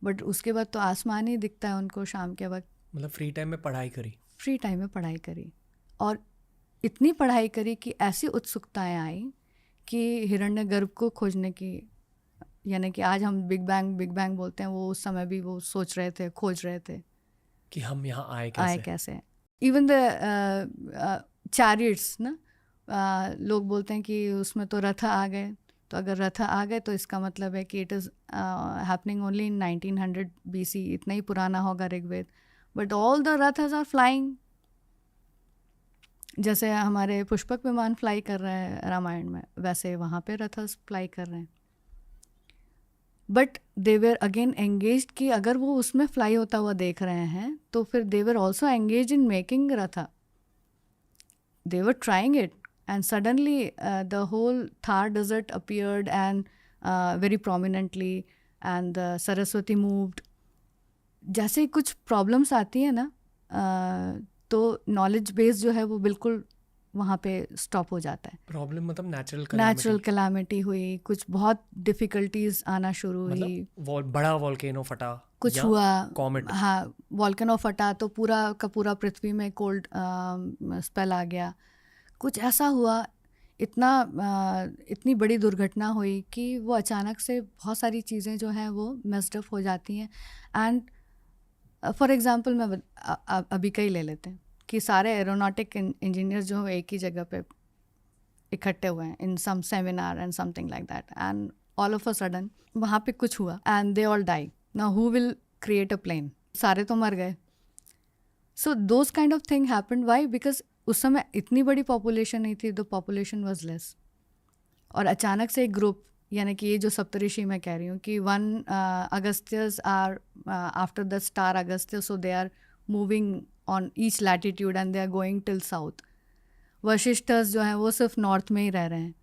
बट उसके बाद तो आसमान ही दिखता है उनको शाम के वक्त, मतलब फ्री टाइम में पढ़ाई करी? फ्री टाइम में पढ़ाई करी, और इतनी पढ़ाई करी कि ऐसी उत्सुकताएं आई कि हिरण्यगर्भ को खोजने की, यानी कि आज हम बिग बैंग बोलते हैं, वो उस समय भी वो सोच रहे थे, खोज रहे थे कि हम यहाँ आए कैसे। इवन द चैरियट्स ना, लोग बोलते हैं कि उसमें तो रथ आ गए, तो अगर रथ आ गए तो इसका मतलब है कि it is happening only in 1900 BC, इतना ही पुराना होगा Rigveda, but all the rathas are flying. जैसे हमारे पुष्पक विमान फ्लाई कर रहे हैं रामायण में, वैसे वहाँ पे रथस फ्लाई कर रहे हैं, but they were again engaged कि अगर वो उसमें फ्लाई होता हुआ देख रहे हैं तो फिर they were also engage in making ratha, they were trying it, and suddenly the whole Thar desert appeared and very prominently, and Saraswati moved. जैसे ही कुछ प्रॉब्लम्स आती है ना, तो नॉलेज बेस जो है वो बिल्कुल वहाँ पे स्टॉप हो जाता है। प्रॉब्लम मतलब नेचुरल कैलामिटी हुई, कुछ बहुत डिफ़िकल्टीज आना शुरू हुई, बड़ा वॉल्केनो फटा, कुछ हुआ, कॉमेट, हाँ वॉल्केनो फटा तो पूरा का पूरा पृथ्वी में कोल्ड स्पेल आ गया, कुछ ऐसा हुआ, इतनी बड़ी दुर्घटना हुई कि वो अचानक से बहुत सारी चीज़ें जो हैं वो मेस्ड अप हो जाती हैं। एंड फॉर एग्जांपल मैं अभी का ही ले लेते हैं कि सारे एरोनॉटिक इंजीनियर जो एक ही जगह पे इकट्ठे हुए हैं in some seminar and something like that, and all of a sudden वहाँ पे कुछ हुआ and they all die. Now who will create a plane? सारे तो मर गए। So those kind of thing happened. Why? Because उस समय इतनी बड़ी पॉपुलेशन नहीं थी, द पॉपुलेशन वाज लेस, और अचानक से एक ग्रुप, यानी कि ये जो सप्तऋषि मैं कह रही हूँ कि 1 Agastyas are after the star Agastyas, so they are moving on each latitude and they are going till south. Vasishthas जो हैं वो सिर्फ नॉर्थ में ही रह रहे हैं।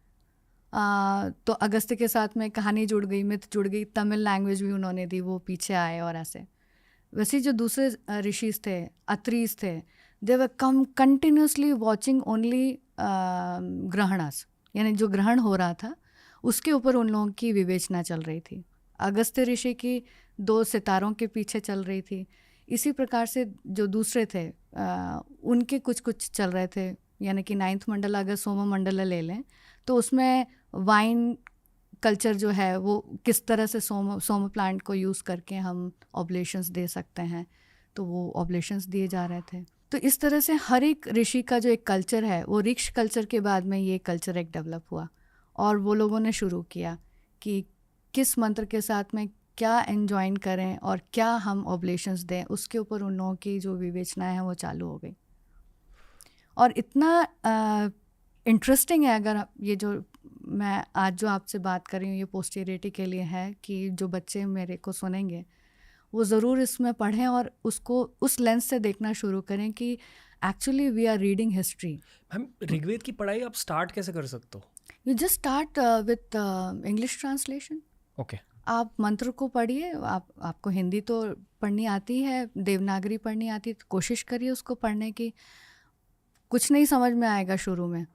तो अगस्त्य के साथ में कहानी जुड़ गई, मिथ जुड़ गई, तमिल लैंग्वेज भी उन्होंने दी, वो पीछे आए, और ऐसे। वैसे जो दूसरे ऋषिज थे, अत्रीज थे, दे वर कंटिन्यूसली वॉचिंग ओनली ग्रहणास, यानी जो ग्रहण हो रहा था उसके ऊपर उन लोगों की विवेचना चल रही थी। अगस्त्य ऋषि की 2 सितारों के पीछे चल रही थी। इसी प्रकार से जो दूसरे थे उनके कुछ चल रहे थे, यानी कि 9th मंडल अगर सोम मंडल ले लें तो उसमें वाइन कल्चर जो है वो किस तरह से सोम प्लांट को यूज़ करके हम ऑब्लेशंस दे सकते हैं, तो वो ऑब्लेशंस दिए जा रहे थे। तो इस तरह से हर एक ऋषि का जो एक कल्चर है, वो ऋक्ष कल्चर के बाद में ये कल्चर एक डेवलप हुआ, और वो लोगों ने शुरू किया कि किस मंत्र के साथ में क्या एंजॉइन करें और क्या हम ऑब्लेशंस दें, उसके ऊपर उन लोगों की जो विवेचनाएं हैं वो चालू हो गई। और इतना इंटरेस्टिंग है, अगर ये जो मैं आज जो आपसे बात कर रही हूँ ये पोस्टेरिटी के लिए है कि जो बच्चे मेरे को सुनेंगे वो ज़रूर इसमें पढ़ें और उसको उस लेंस से देखना शुरू करें कि actually we are reading history. हम ऋग्वेद की पढ़ाई आप स्टार्ट कैसे कर सकते हो? You just start with English translation. Okay, आप मंत्र को पढ़िए, आपको हिंदी तो पढ़नी आती है, देवनागरी पढ़नी आती है, तो कोशिश करिए उसको पढ़ने की। कुछ नहीं समझ में आएगा शुरू में,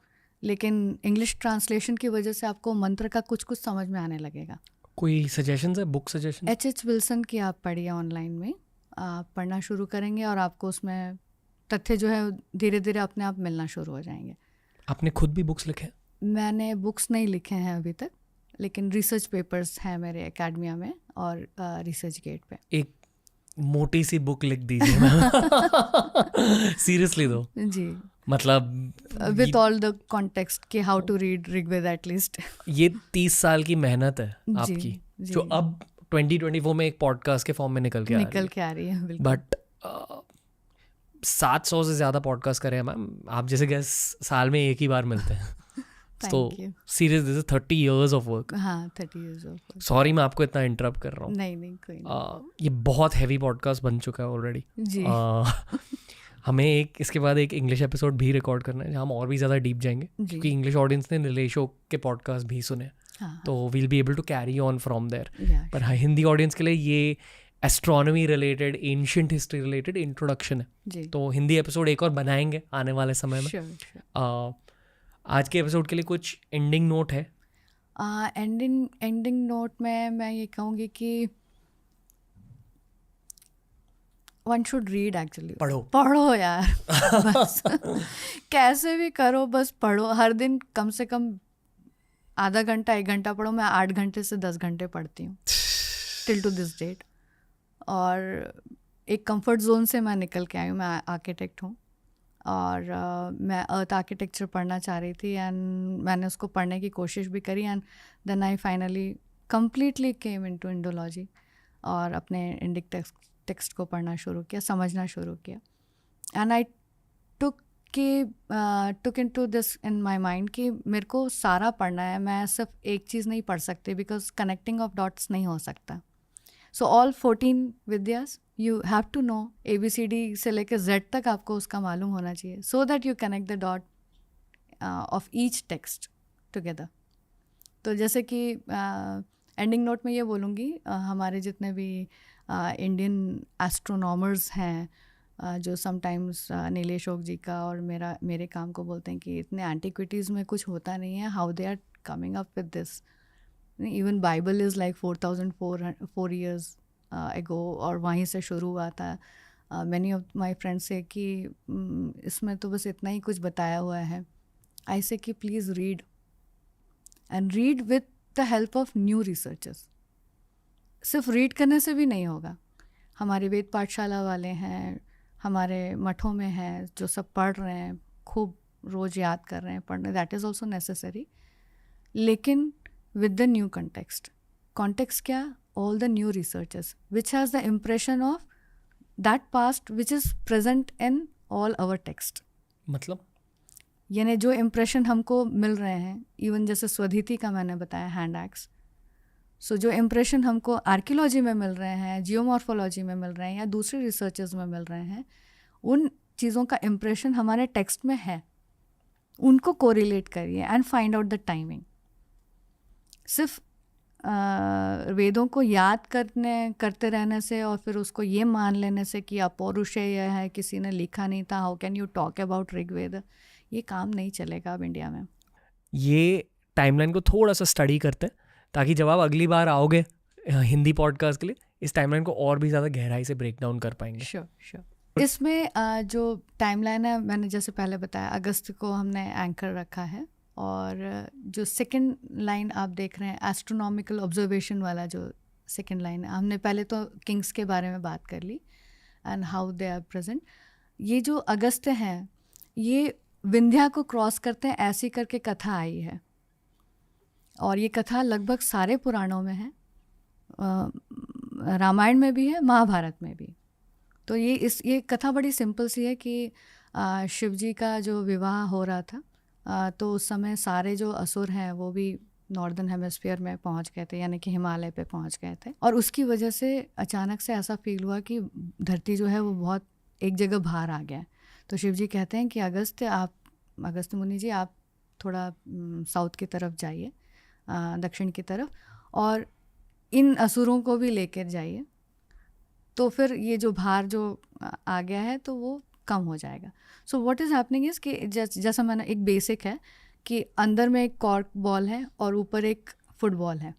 लेकिन इंग्लिश ट्रांसलेशन की वजह से आपको मंत्र का कुछ समझ में आने लगेगा। कोई सजेशंस है, बुक सजेशन? H.H. विल्सन की आप पढ़िए ऑनलाइन में, आप पढ़ना शुरू करेंगे और आपको उसमें तथ्य जो है धीरे धीरे अपने आप मिलना शुरू हो जाएंगे। आपने खुद भी बुक्स लिखे? मैंने बुक्स नहीं लिखे हैं अभी तक, लेकिन रिसर्च पेपर्स हैं मेरे एकेडमिया में और रिसर्च गेट पे। एक मोटी सी बुक लिख दीजिए सीरियसली दो जी, मतलब विद ऑल द कॉन्टेक्स्ट कि how to read Rigveda at least. ये 30 साल की मेहनत है आपकी, जी, जो अब 2024 में एक पॉडकास्ट के फॉर्म में निकल के आ रही है। बिल्कुल। बट 700 से ज़्यादा पॉडकास्ट करे हैं मैम, आप जैसे गेस्ट साल में एक ही बार मिलते हैं। तो serious, this is 30 years of work. हाँ, 30 years ऑफ वर्क। सॉरी मैं आपको इतना इंटरप्ट कर रहा हूँ। नहीं कोई नहीं। ये बहुत हैवी पॉडकास्ट बन चुका है ऑलरेडी जी। हमें इसके बाद एक इंग्लिश एपिसोड भी रिकॉर्ड करना है जहाँ हम और भी ज़्यादा डीप जाएंगे, क्योंकि इंग्लिश ऑडियंस ने नीलेशो के पॉडकास्ट भी सुने। हाँ, तो we'll be able to carry on from there. Yeah, पर हाँ, हिंदी ऑडियंस के लिए ये astronomy related, ancient history related introduction है। जी। तो हिंदी एपिसोड एक और बनाएंगे आने वाले समय में। Sure. आज के एपिसोड के लिए कुछ एंडिंग नोट है? एंडिंग नोट में मैं ये कहूँगी कि वन शुड रीड एक्चुअली। पढ़ो पढ़ो यार बस कैसे भी करो, बस पढ़ो। हर दिन कम से कम आधा घंटा 1 घंटा पढ़ो। मैं 8 घंटे से 10 घंटे पढ़ती हूँ टिल टू दिस डेट। और एक कंफर्ट जोन से मैं निकल के आई हूँ। मैं आर्किटेक्ट हूँ और मैं अर्थ आर्किटेक्चर पढ़ना चाह रही थी एंड मैंने उसको पढ़ने की कोशिश भी करी and then I finally completely came into Indology और अपने इंडिक टेक्स्ट को पढ़ना शुरू किया, समझना शुरू किया। And I took into this in my mind कि मेरे को सारा पढ़ना है, मैं सिर्फ एक चीज़ नहीं पढ़ सकती बिकॉज कनेक्टिंग ऑफ डॉट्स नहीं हो सकता। So all 14 vidyas you have to know, ABCD से लेकर Z तक आपको उसका मालूम होना चाहिए, so that you connect the dot of each text together. तो जैसे कि एंडिंग नोट में ये बोलूँगी, हमारे जितने भी इंडियन एस्ट्रोनॉमर्स हैं जो समटाइम्स नीलेश ओक जी का और मेरे काम को बोलते हैं कि इतने एंटिक्विटीज़ में कुछ होता नहीं है, how they are coming up with this. Even Bible is like 4,400 years ago और वहीं से शुरू हुआ था। मैनी ऑफ माई फ्रेंड्स से कि इसमें तो बस इतना ही कुछ बताया हुआ है। आई से कि please read and read with the help of new researchers. सिर्फ रीड करने से भी नहीं होगा। हमारे वेद पाठशाला वाले हैं, हमारे मठों में हैं जो सब पढ़ रहे हैं, खूब रोज़ याद कर रहे हैं, पढ़ने, दैट इज़ ऑल्सो नेसेसरी। लेकिन with the new context क्या, all the new researchers which has the impression of that past which is present in all our text। मतलब यानी जो इम्प्रेशन हमको मिल रहे हैं, इवन जैसे स्वधिति का मैंने बताया हैंड एक्स, सो जो इम्प्रेशन हमको आर्कियोलॉजी में मिल रहे हैं, जियोमॉर्फोलॉजी में मिल रहे हैं या दूसरे रिसर्चर्स में मिल रहे हैं, उन चीज़ों का इम्प्रेशन हमारे टेक्स्ट में है। उनको कोरिलेट करिए and find out the timing. सिर्फ वेदों को याद करते रहने से और फिर उसको ये मान लेने से कि अपौरुषेय है, किसी ने लिखा नहीं था, how can you talk about Rigveda, ये काम नहीं चलेगा अब इंडिया में। ये टाइमलाइन को थोड़ा सा स्टडी करते हैं ताकि जब आप अगली बार आओगे हिंदी पॉडकास्ट के लिए इस टाइमलाइन को और भी ज़्यादा गहराई से ब्रेक डाउन कर पाएंगे। श्योर। इसमें जो टाइमलाइन है, मैंने जैसे पहले बताया, अगस्त को हमने एंकर रखा है और जो सेकंड लाइन आप देख रहे हैं एस्ट्रोनॉमिकल ऑब्जर्वेशन वाला जो सेकंड लाइन है, हमने पहले तो किंग्स के बारे में बात कर ली and how they are present. ये जो अगस्त हैं ये विंध्या को क्रॉस करते हैं, ऐसी करके कथा आई है और ये कथा लगभग सारे पुराणों में है, रामायण में भी है, महाभारत में भी। तो ये कथा बड़ी सिंपल सी है कि शिव जी का जो विवाह हो रहा था तो उस समय सारे जो असुर हैं वो भी नॉर्दर्न हेमिस्फीयर में पहुंच गए थे, यानी कि हिमालय पे पहुंच गए थे। और उसकी वजह से अचानक से ऐसा फील हुआ कि धरती जो है वो बहुत एक जगह बाहर आ गया है। तो शिव जी कहते हैं कि अगस्त मुनि जी आप थोड़ा साउथ की तरफ जाइए, दक्षिण की तरफ, और इन असुरों को भी लेकर जाइए, तो फिर ये जो भार जो आ गया है तो वो कम हो जाएगा। So what is happening is कि जैसा मैंने, एक बेसिक है कि अंदर में एक कॉर्क बॉल है और ऊपर एक फुटबॉल है।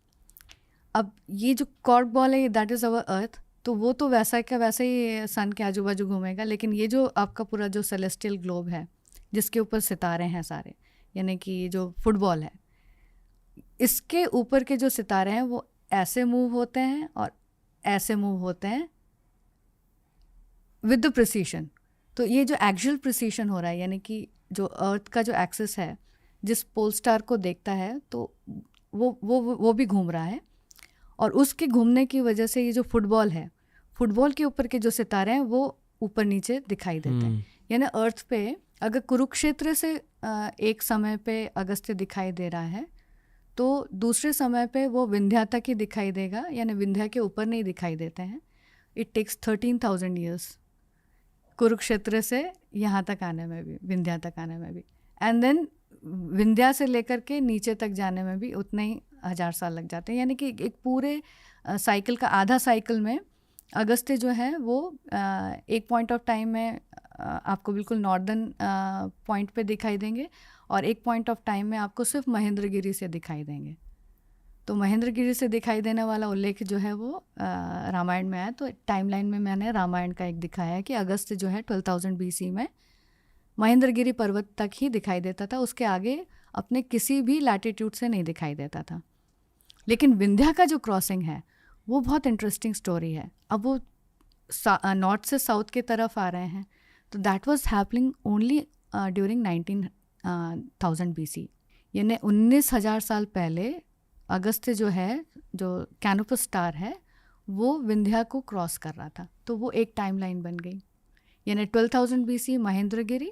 अब ये जो कॉर्क बॉल है दैट इज़ अवर अर्थ, तो वो तो वैसा का वैसे ही सन के आजू बाजू घूमेगा, लेकिन ये जो आपका पूरा जो सेलेस्टियल ग्लोब है जिसके ऊपर सितारे हैं सारे, यानी कि जो फुटबॉल है, इसके ऊपर के जो सितारे हैं वो ऐसे मूव होते हैं और ऐसे मूव होते हैं विद द प्रिसीशन। तो ये जो एक्चुअल प्रिसीशन हो रहा है, यानी कि जो अर्थ का जो एक्सिस है जिस पोल स्टार को देखता है तो वो भी घूम रहा है, और उसके घूमने की वजह से ये जो फुटबॉल है, फुटबॉल के ऊपर के जो सितारे हैं वो ऊपर नीचे दिखाई देते हैं। यानी अर्थ पे अगर कुरुक्षेत्र से एक समय पे अगस्त्य दिखाई दे रहा है तो दूसरे समय पे वो विंध्या तक ही दिखाई देगा, यानी विंध्या के ऊपर नहीं दिखाई देते हैं। इट टेक्स 13,000 years कुरुक्षेत्र से यहाँ तक आने में भी, विंध्या तक आने में भी, एंड देन विंध्या से लेकर के नीचे तक जाने में भी उतने ही 1000 साल लग जाते हैं। यानी कि एक पूरे साइकिल का आधा साइकिल में अगस्त्य जो है वो एक पॉइंट ऑफ टाइम में आपको बिल्कुल नॉर्दर्न पॉइंट पे दिखाई देंगे और एक पॉइंट ऑफ टाइम में आपको सिर्फ महेंद्रगिरी से दिखाई देंगे। तो महेंद्रगिरी से दिखाई देने वाला उल्लेख जो है वो रामायण में है। तो टाइमलाइन में मैंने रामायण का एक दिखाया है कि अगस्त जो है 12,000 BC में महेंद्रगिरी पर्वत तक ही दिखाई देता था, उसके आगे अपने किसी भी लैटिट्यूड से नहीं दिखाई देता था। लेकिन विंध्या का जो क्रॉसिंग है वो बहुत इंटरेस्टिंग स्टोरी है। अब वो नॉर्थ से साउथ की तरफ आ रहे हैं, तो that was happening only during 19,000 BC, यानी 19,000 साल पहले अगस्त जो है, जो कैनोपस स्टार है, वो विंध्या को क्रॉस कर रहा था। तो वो एक टाइमलाइन बन गई, यानी 12,000 BC Mahendragiri,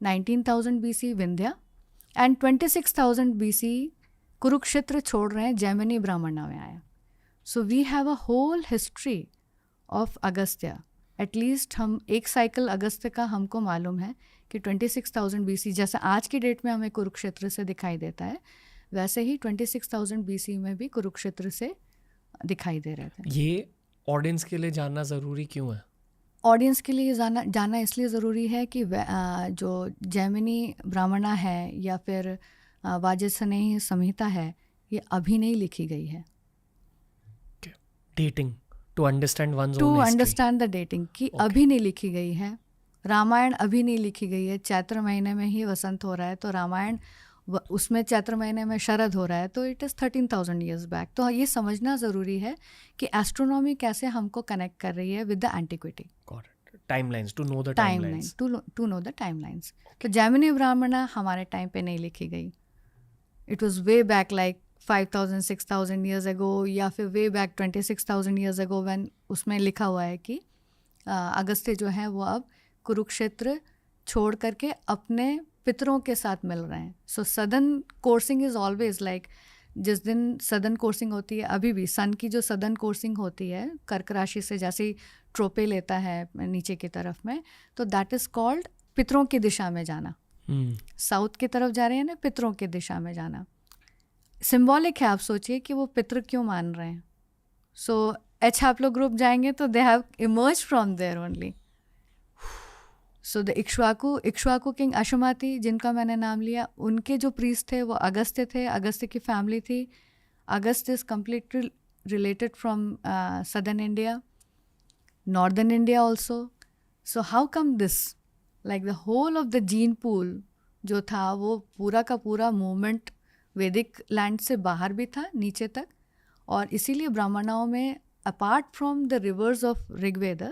19,000 BC Vindhya and 26,000 BC Kurukshetra छोड़ रहे हैं, जैमिनी ब्राह्मणा में आया। So we have a whole history of Agastya. At least हम एक साइकिल अगस्त्य का हमको मालूम है कि 26,000 BC, जैसे आज की डेट में हमें कुरुक्षेत्र से दिखाई देता है, वैसे ही 26,000 BC में भी कुरुक्षेत्र से दिखाई दे रहे थे। ये ऑडियंस के लिए जानना ज़रूरी क्यों है? ऑडियंस के लिए जानना इसलिए ज़रूरी है कि जो जैमिनी ब्राह्मणा है या फिर वाजसनेयी संहिता है, ये अभी नहीं लिखी गई है। Dating to understand one's to own history. Understand the dating कि Okay. अभी नहीं लिखी गई है। रामायण अभी नहीं लिखी गई है, चैत्र महीने में ही वसंत हो रहा है, तो रामायण उसमें चैत्र महीने में शरद हो रहा है, तो इट इज़ 13,000 ईयर्स बैक। तो ये समझना ज़रूरी है कि एस्ट्रोनॉमी कैसे हमको कनेक्ट कर रही है with the antiquity timelines, to know the timeline, timelines. To know the timelines. तो जैमिनी ब्राह्मणा हमारे टाइम पे नहीं लिखी गई, it was way back like 5,000 6,000 years ago, या फिर way back 26,000 years ago, when उसमें लिखा हुआ है कि अगस्त्य जो है वो अब कुरुक्षेत्र छोड़ करके अपने पितरों के साथ मिल रहे हैं। So southern coursing is always like, जिस दिन सदर्न कोर्सिंग होती है, अभी भी सन की जो सदर्न कोर्सिंग होती है कर्क राशि से, जैसे ही ट्रोपे लेता है नीचे की तरफ में, तो दैट इज़ कॉल्ड पितरों की दिशा में जाना। साउथ की तरफ जा रहे हैं ना, पितरों की दिशा में जाना सिंबॉलिक है। आप सोचिए कि वो पितृ क्यों मान रहे हैं। सो एच हैप्लो ग्रुप जाएंगे तो they have emerge from there only. So the Ikshvaku king Ashumati, जिनका मैंने नाम लिया, उनके जो प्रीस्ट थे वो अगस्त्य थे, अगस्त्य की फैमिली थी। Agastya is completely related from southern India, northern India also. So how come this, like the whole of the gene pool जो था वो पूरा का पूरा मूवमेंट वैदिक लैंड से बाहर भी था नीचे तक। और इसीलिए ब्राह्मणाओं में apart from the rivers of Rigveda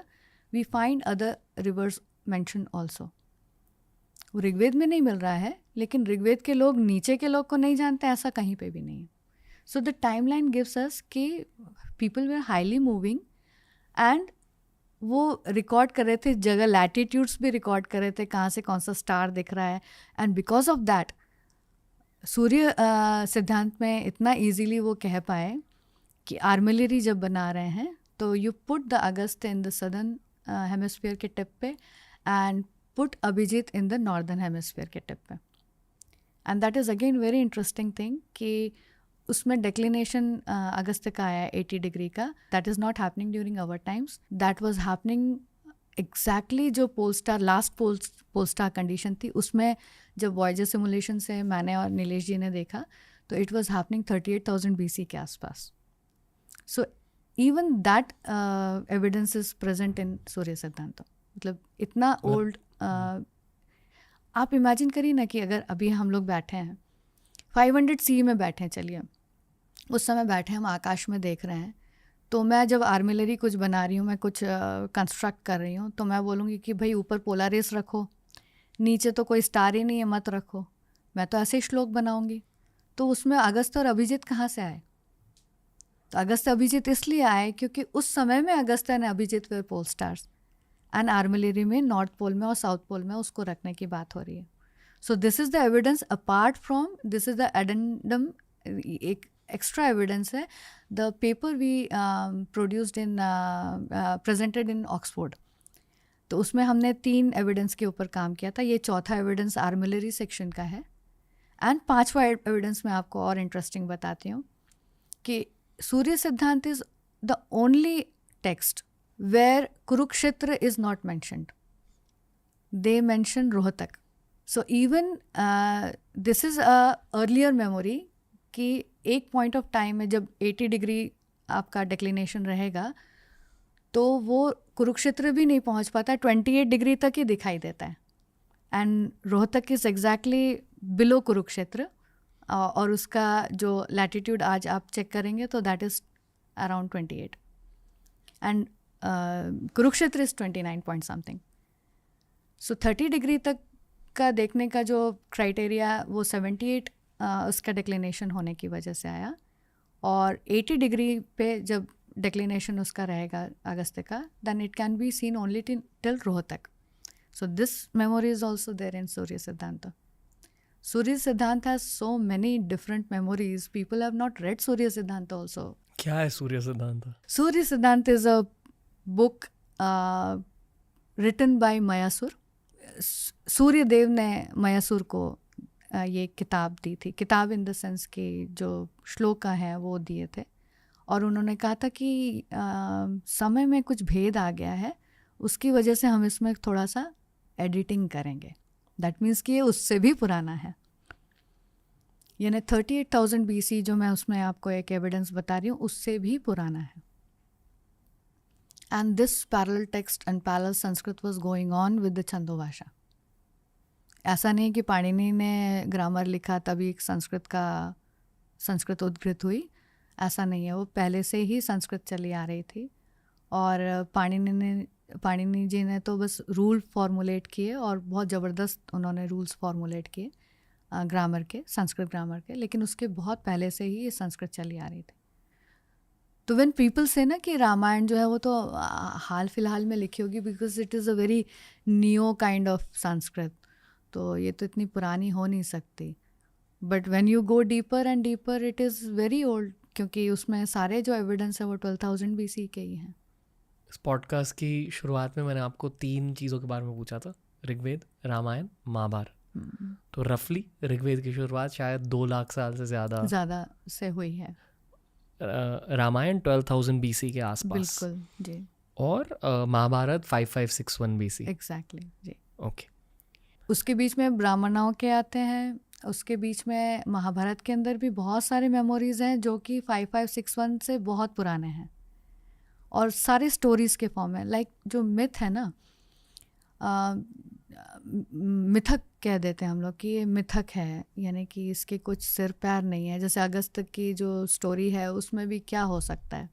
we find other rivers mention also. वो ऋग्वेद में नहीं मिल रहा है, लेकिन ऋग्वेद के लोग नीचे के लोग को नहीं जानते, ऐसा कहीं पे भी नहीं है। So the time line gives us कि people were highly moving and वो रिकॉर्ड कर रहे थे जगह, लैटिट्यूड्स भी रिकॉर्ड कर रहे थे, कहाँ से कौन सा स्टार दिख रहा है। एंड बिकॉज ऑफ दैट सूर्य सिद्धांत में इतना इजीली वो कह पाए कि आर्मिलरी जब बना रहे हैं तो you put the Agast in the southern hemisphere के टिप पे and put Abhijit in the northern hemisphere के टिप पे। And that is again very interesting thing कि उसमें डिक्लिनेशन अगस्त का आया 80 डिग्री का। That is not happening during our times, that was happening exactly जो pole star, last pole star condition थी, उसमें जब वॉयजर सिमुलेशन से मैंने और नीलेश जी ने देखा तो इट वाज हैपनिंग 38,000 BC के आसपास। So even that evidence is present in Surya Siddhanta. मतलब इतना ओल्ड। आप इमेजिन करिए ना कि अगर अभी हम लोग बैठे हैं 500 CE में बैठे हैं, चलिए उस समय बैठे हम आकाश में देख रहे हैं, तो मैं जब आर्मिलरी कुछ बना रही हूँ, मैं कुछ कंस्ट्रक्ट कर रही हूँ, तो मैं बोलूँगी कि भाई ऊपर पोलारिस रखो, नीचे तो कोई स्टार ही नहीं है, मत रखो। मैं तो ऐसे ही श्लोक बनाऊँगी। तो उसमें अगस्त और अभिजीत कहाँ से आए? तो अगस्त अभिजीत इसलिए आए क्योंकि उस समय में Agast and Abhijit were pole stars, and armillary में नॉर्थ पोल में और साउथ पोल में उसको रखने की बात हो रही है। So this is the evidence apart from, this is the addendum, एक एक्स्ट्रा एविडेंस है। The paper we produced in presented in Oxford, तो उसमें हमने 3 एविडेंस के ऊपर काम किया था। ये चौथा एविडेंस आर्मिलरी सेक्शन का है। एंड 5वां एविडेंस मैं आपको और इंटरेस्टिंग बताती हूँ कि Surya Siddhanta is the only text where Kurukshetra is not mentioned, they mention Rohtak. So even this is a earlier memory कि एक पॉइंट ऑफ टाइम में जब 80 डिग्री आपका डिक्लिनेशन रहेगा तो वो कुरुक्षेत्र भी नहीं पहुंच पाता, 28 डिग्री तक ही दिखाई देता है। And Rohtak is exactly below Kurukshetra, और उसका जो लैटिट्यूड आज आप चेक करेंगे तो that is around 28 and Kurukshetra is 29 point something. So 30 degree तक का देखने का जो क्राइटेरिया वो 78 उसका डिक्लिनेशन होने की वजह से आया, और 80 डिग्री पे जब डिक्लिनेशन उसका रहेगा अगस्त्य का, then it can be seen only till Rohtak. So this memory is also there in Surya Siddhanta. Surya Siddhanta has so many different memories. People have not read Surya Siddhanta also. क्या है सूर्य सिद्धांत? Surya Siddhanta is a book written by Mayasur. सूर्य देव ने मयासुर को ये किताब दी थी। किताब in the sense कि जो श्लोक है वो दिए थे, और उन्होंने कहा था कि समय में कुछ भेद आ गया है, उसकी वजह से हम इसमें थोड़ा सा एडिटिंग करेंगे। दैट मीन्स कि ये उससे भी पुराना है, यानी 38,000 BC जो मैं उसमें आपको एक एविडेंस बता रही हूँ उससे भी पुराना है। And this parallel text and parallel Sanskrit was going on with the Chhandobhasha. ऐसा नहीं कि पाणिनि ने ग्रामर लिखा तभी संस्कृत उद्भूत हुई, ऐसा नहीं है। वो पहले से ही संस्कृत चली आ रही थी, और पाणिनि जी ने तो बस रूल फॉर्मुलेट किए, और बहुत ज़बरदस्त उन्होंने रूल्स फॉर्मुलेट किए ग्रामर के, संस्कृत ग्रामर के, लेकिन उसके बहुत पहले से ही ये संस्कृत चली आ रही थी। तो व्हेन पीपल से ना कि रामायण जो है वो तो हाल फिलहाल में लिखी होगी, because it is a very new kind of Sanskrit, तो ये तो इतनी पुरानी हो नहीं सकती। But when you go deeper and deeper it is very old, क्योंकि उसमें सारे जो एविडेंस है वो 12,000 BC के ही हैं। इस पॉडकास्ट की शुरुआत में मैंने आपको 3 चीज़ों के बारे में पूछा था, ऋग्वेद, रामायण, महाभारत। तो रफली ऋग्वेद की शुरुआत शायद 2 लाख साल से ज़्यादा से हुई है। रामायण 12,000 BC के आसपास, बिल्कुल जी। और महाभारत 5561 BC। एग्जैक्टली जी। ओके। उसके बीच में ब्राह्मणों के आते हैं, उसके बीच में महाभारत के अंदर भी बहुत सारे मेमोरीज हैं जो कि 5561 से बहुत पुराने हैं, और सारे स्टोरीज के फॉर्म में। लाइक जो मिथ है ना, मिथक कह देते हैं हम लोग कि ये मिथक है, यानी कि इसके कुछ सिर पैर नहीं है। जैसे अगस्त की जो स्टोरी है उसमें भी क्या हो सकता है,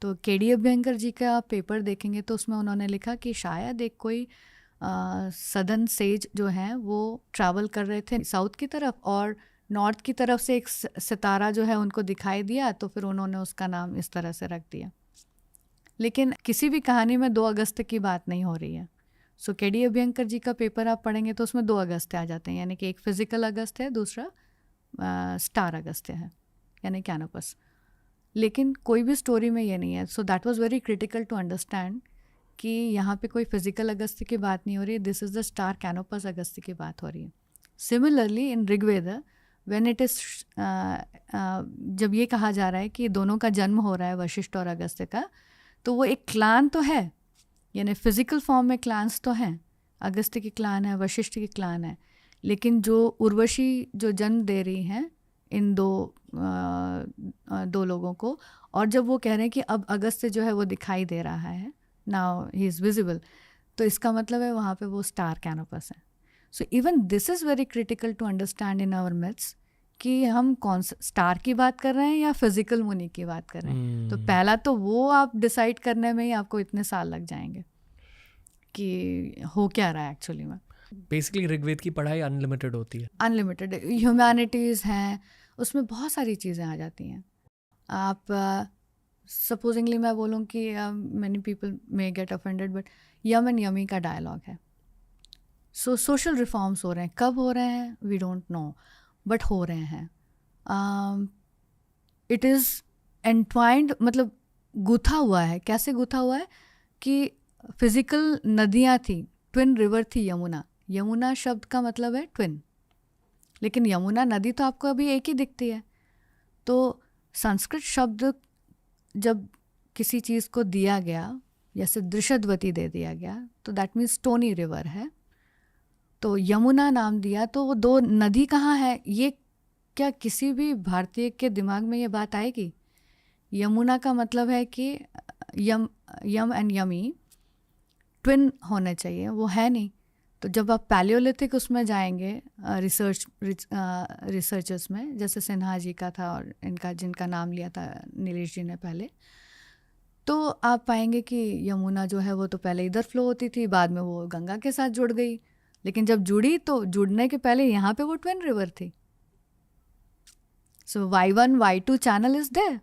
तो केडी अभ्यंकर जी का आप पेपर देखेंगे तो उसमें उन्होंने लिखा कि शायद एक कोई सदर्न सेज जो हैं वो ट्रैवल कर रहे थे साउथ की तरफ, और नॉर्थ की तरफ से एक सितारा जो है उनको दिखाई दिया, तो फिर उन्होंने उसका नाम इस तरह से रख दिया। लेकिन किसी भी कहानी में 2 अगस्त की बात नहीं हो रही है। सो केडी अभ्यंकर जी का पेपर आप पढ़ेंगे तो उसमें 2 अगस्त आ जाते हैं, यानी कि एक फिजिकल अगस्त है, दूसरा स्टार अगस्त है, यानी कैनोपस। लेकिन कोई भी स्टोरी में ये नहीं है। So that was very critical to understand कि यहाँ पे कोई फिजिकल अगस्त की बात नहीं हो रही है, this is the star Canopus Agast की बात हो रही है। Similarly in Rigveda when it is जब ये कहा जा रहा है कि दोनों का जन्म हो रहा है वशिष्ठ और अगस्त्य का, तो वो एक क्लान तो है, यानी फिजिकल फॉर्म में क्लान्स तो हैं, अगस्त्य की क्लान है, वशिष्ठ की क्लान है, लेकिन जो उर्वशी जो जन्म दे रही हैं इन दो लोगों को, और जब वो कह रहे हैं कि अब अगस्त्य जो है वो दिखाई दे रहा है, नाउ ही इज़ विजिबल, तो इसका मतलब है वहाँ पे वो स्टार कैनोपस है। So even this is very critical to understand in our myths कि हम कौन सा स्टार की बात कर रहे हैं या फिजिकल मुनि की बात कर रहे हैं। तो पहला तो वो आप डिसाइड करने में ही आपको इतने साल लग जाएंगे कि हो क्या रहा है एक्चुअली में। बेसिकली ऋग्वेद की पढ़ाई अनलिमिटेड होती है, अनलिमिटेड ह्यूमैनिटीज़ हैं, उसमें बहुत सारी चीज़ें आ जाती हैं। आप सपोजिंगली मैं बोलूँ कि many people may get offended, but Yama and Yami का डायलॉग है। सो सोशल रिफॉर्म्स हो रहे हैं, कब हो रहे हैं वी डोंट नो, बट हो रहे हैं। इट इज़ एंट्वाइंड, मतलब गुथा हुआ है। कैसे गुथा हुआ है कि फिजिकल नदियाँ थी, ट्विन रिवर थी यमुना। यमुना शब्द का मतलब है ट्विन, लेकिन यमुना नदी तो आपको अभी एक ही दिखती है। तो संस्कृत शब्द जब किसी चीज़ को दिया गया, जैसे दृशद्वती दे दिया गया, तो दैट मीन्स स्टोनी रिवर है, तो यमुना नाम दिया। तो वो 2 नदी कहाँ है, ये क्या किसी भी भारतीय के दिमाग में ये बात आएगी? यमुना का मतलब है कि यम एंड यमी ट्विन होने चाहिए, वो है नहीं। तो जब आप पैलियोलिथिक उसमें जाएंगे रिसर्चर्स में, जैसे सिन्हा जी का था और इनका जिनका नाम लिया था नीलेश जी ने पहले, तो आप पाएंगे कि यमुना जो है वो तो पहले इधर फ्लो होती थी, बाद में वो गंगा के साथ जुड़ गई, लेकिन जब जुड़ी तो जुड़ने के पहले यहाँ पे वो ट्विन रिवर थी। So Y1 Y2 channel is there,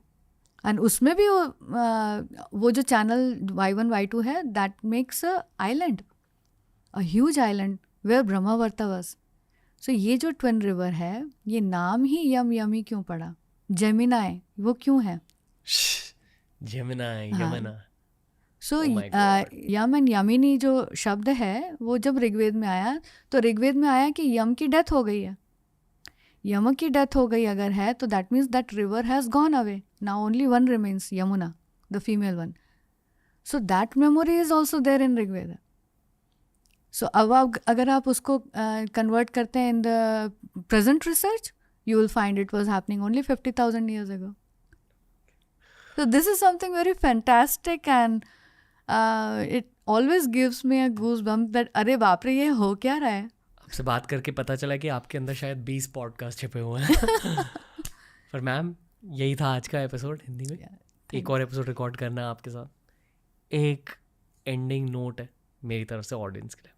and उसमें भी वो जो चैनल Y1 Y2 है, that makes a island, a huge island where Brahmavarta was. So ये जो ट्विन रिवर है, ये नाम ही यम यमी क्यों पड़ा? जेमिनाई वो क्यों है? जमुना, हाँ। Yamuna. So Oh my God. Yama and Yamini जो शब्द है वो जब ऋग्वेद में आया, तो ऋग्वेद में आया कि यम की डेथ हो गई है। यम की डेथ हो गई अगर है, तो that means that river has gone away, now only one remains, Yamuna, the female one. So that memory is also there in Rigveda. So अब अगर आप उसको कन्वर्ट करते हैं in the present research, you will find it was happening only 50,000 years ago. So this is something very fantastic, and it always gives me a goosebump that अरे बाप रे, ये हो क्या रहा है? आपसे बात करके पता चला कि आपके अंदर शायद 20 पॉडकास्ट छिपे हुए हैं। पर मैम, यही था आज का एपिसोड हिंदी में। एक और एपिसोड रिकॉर्ड करना है आपके साथ। एक एंडिंग नोट है मेरी तरफ से ऑडियंस के लिए।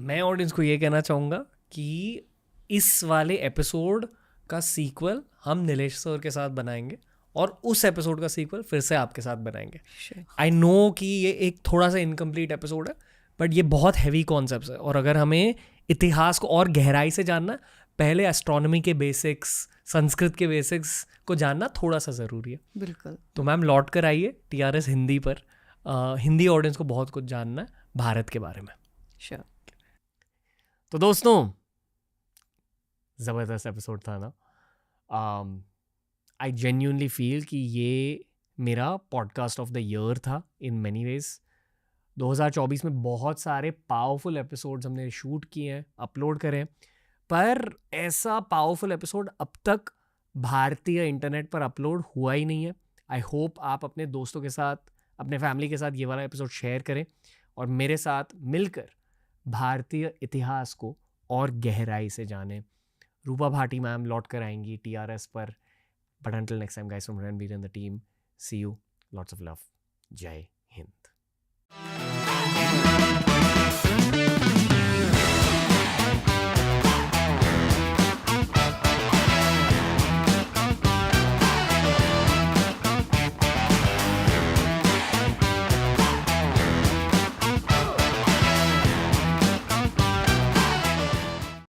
मैं ऑडियंस को ये कहना चाहूँगा कि इस वाले एपिसोड का सीक्वल हम नीलेश सर के साथ बनाएंगे, और उस एपिसोड का सीक्वल फिर से आपके साथ बनाएंगे। आई नो कि ये एक थोड़ा सा इनकम्प्लीट एपिसोड है, बट ये बहुत हैवी कॉन्सेप्ट्स है, और अगर हमें इतिहास को और गहराई से जानना, पहले एस्ट्रोनॉमी के बेसिक्स, संस्कृत के बेसिक्स को जानना थोड़ा सा ज़रूरी है। बिल्कुल। तो मैम लौट कर आइए TRS हिंदी पर। हिंदी ऑडियंस को बहुत कुछ जानना है भारत के बारे में। श्योर। तो दोस्तों, ज़बरदस्त एपिसोड था ना। आई जेन्यूनली फील कि ये मेरा पॉडकास्ट ऑफ द ईयर था इन मैनी वेज। 2024 में बहुत सारे पावरफुल एपिसोड्स हमने शूट किए हैं, अपलोड करे हैं, पर ऐसा पावरफुल एपिसोड अब तक भारतीय इंटरनेट पर अपलोड हुआ ही नहीं है। आई होप आप अपने दोस्तों के साथ, अपने फैमिली के साथ ये वाला एपिसोड शेयर करें, और मेरे साथ मिलकर भारतीय इतिहास को और गहराई से जानें। रूपा भाटी मैम लौट कर आएंगी TRS पर। But until next time, guys, from Ranveer and the team, see you. Lots of love. Jai Hind.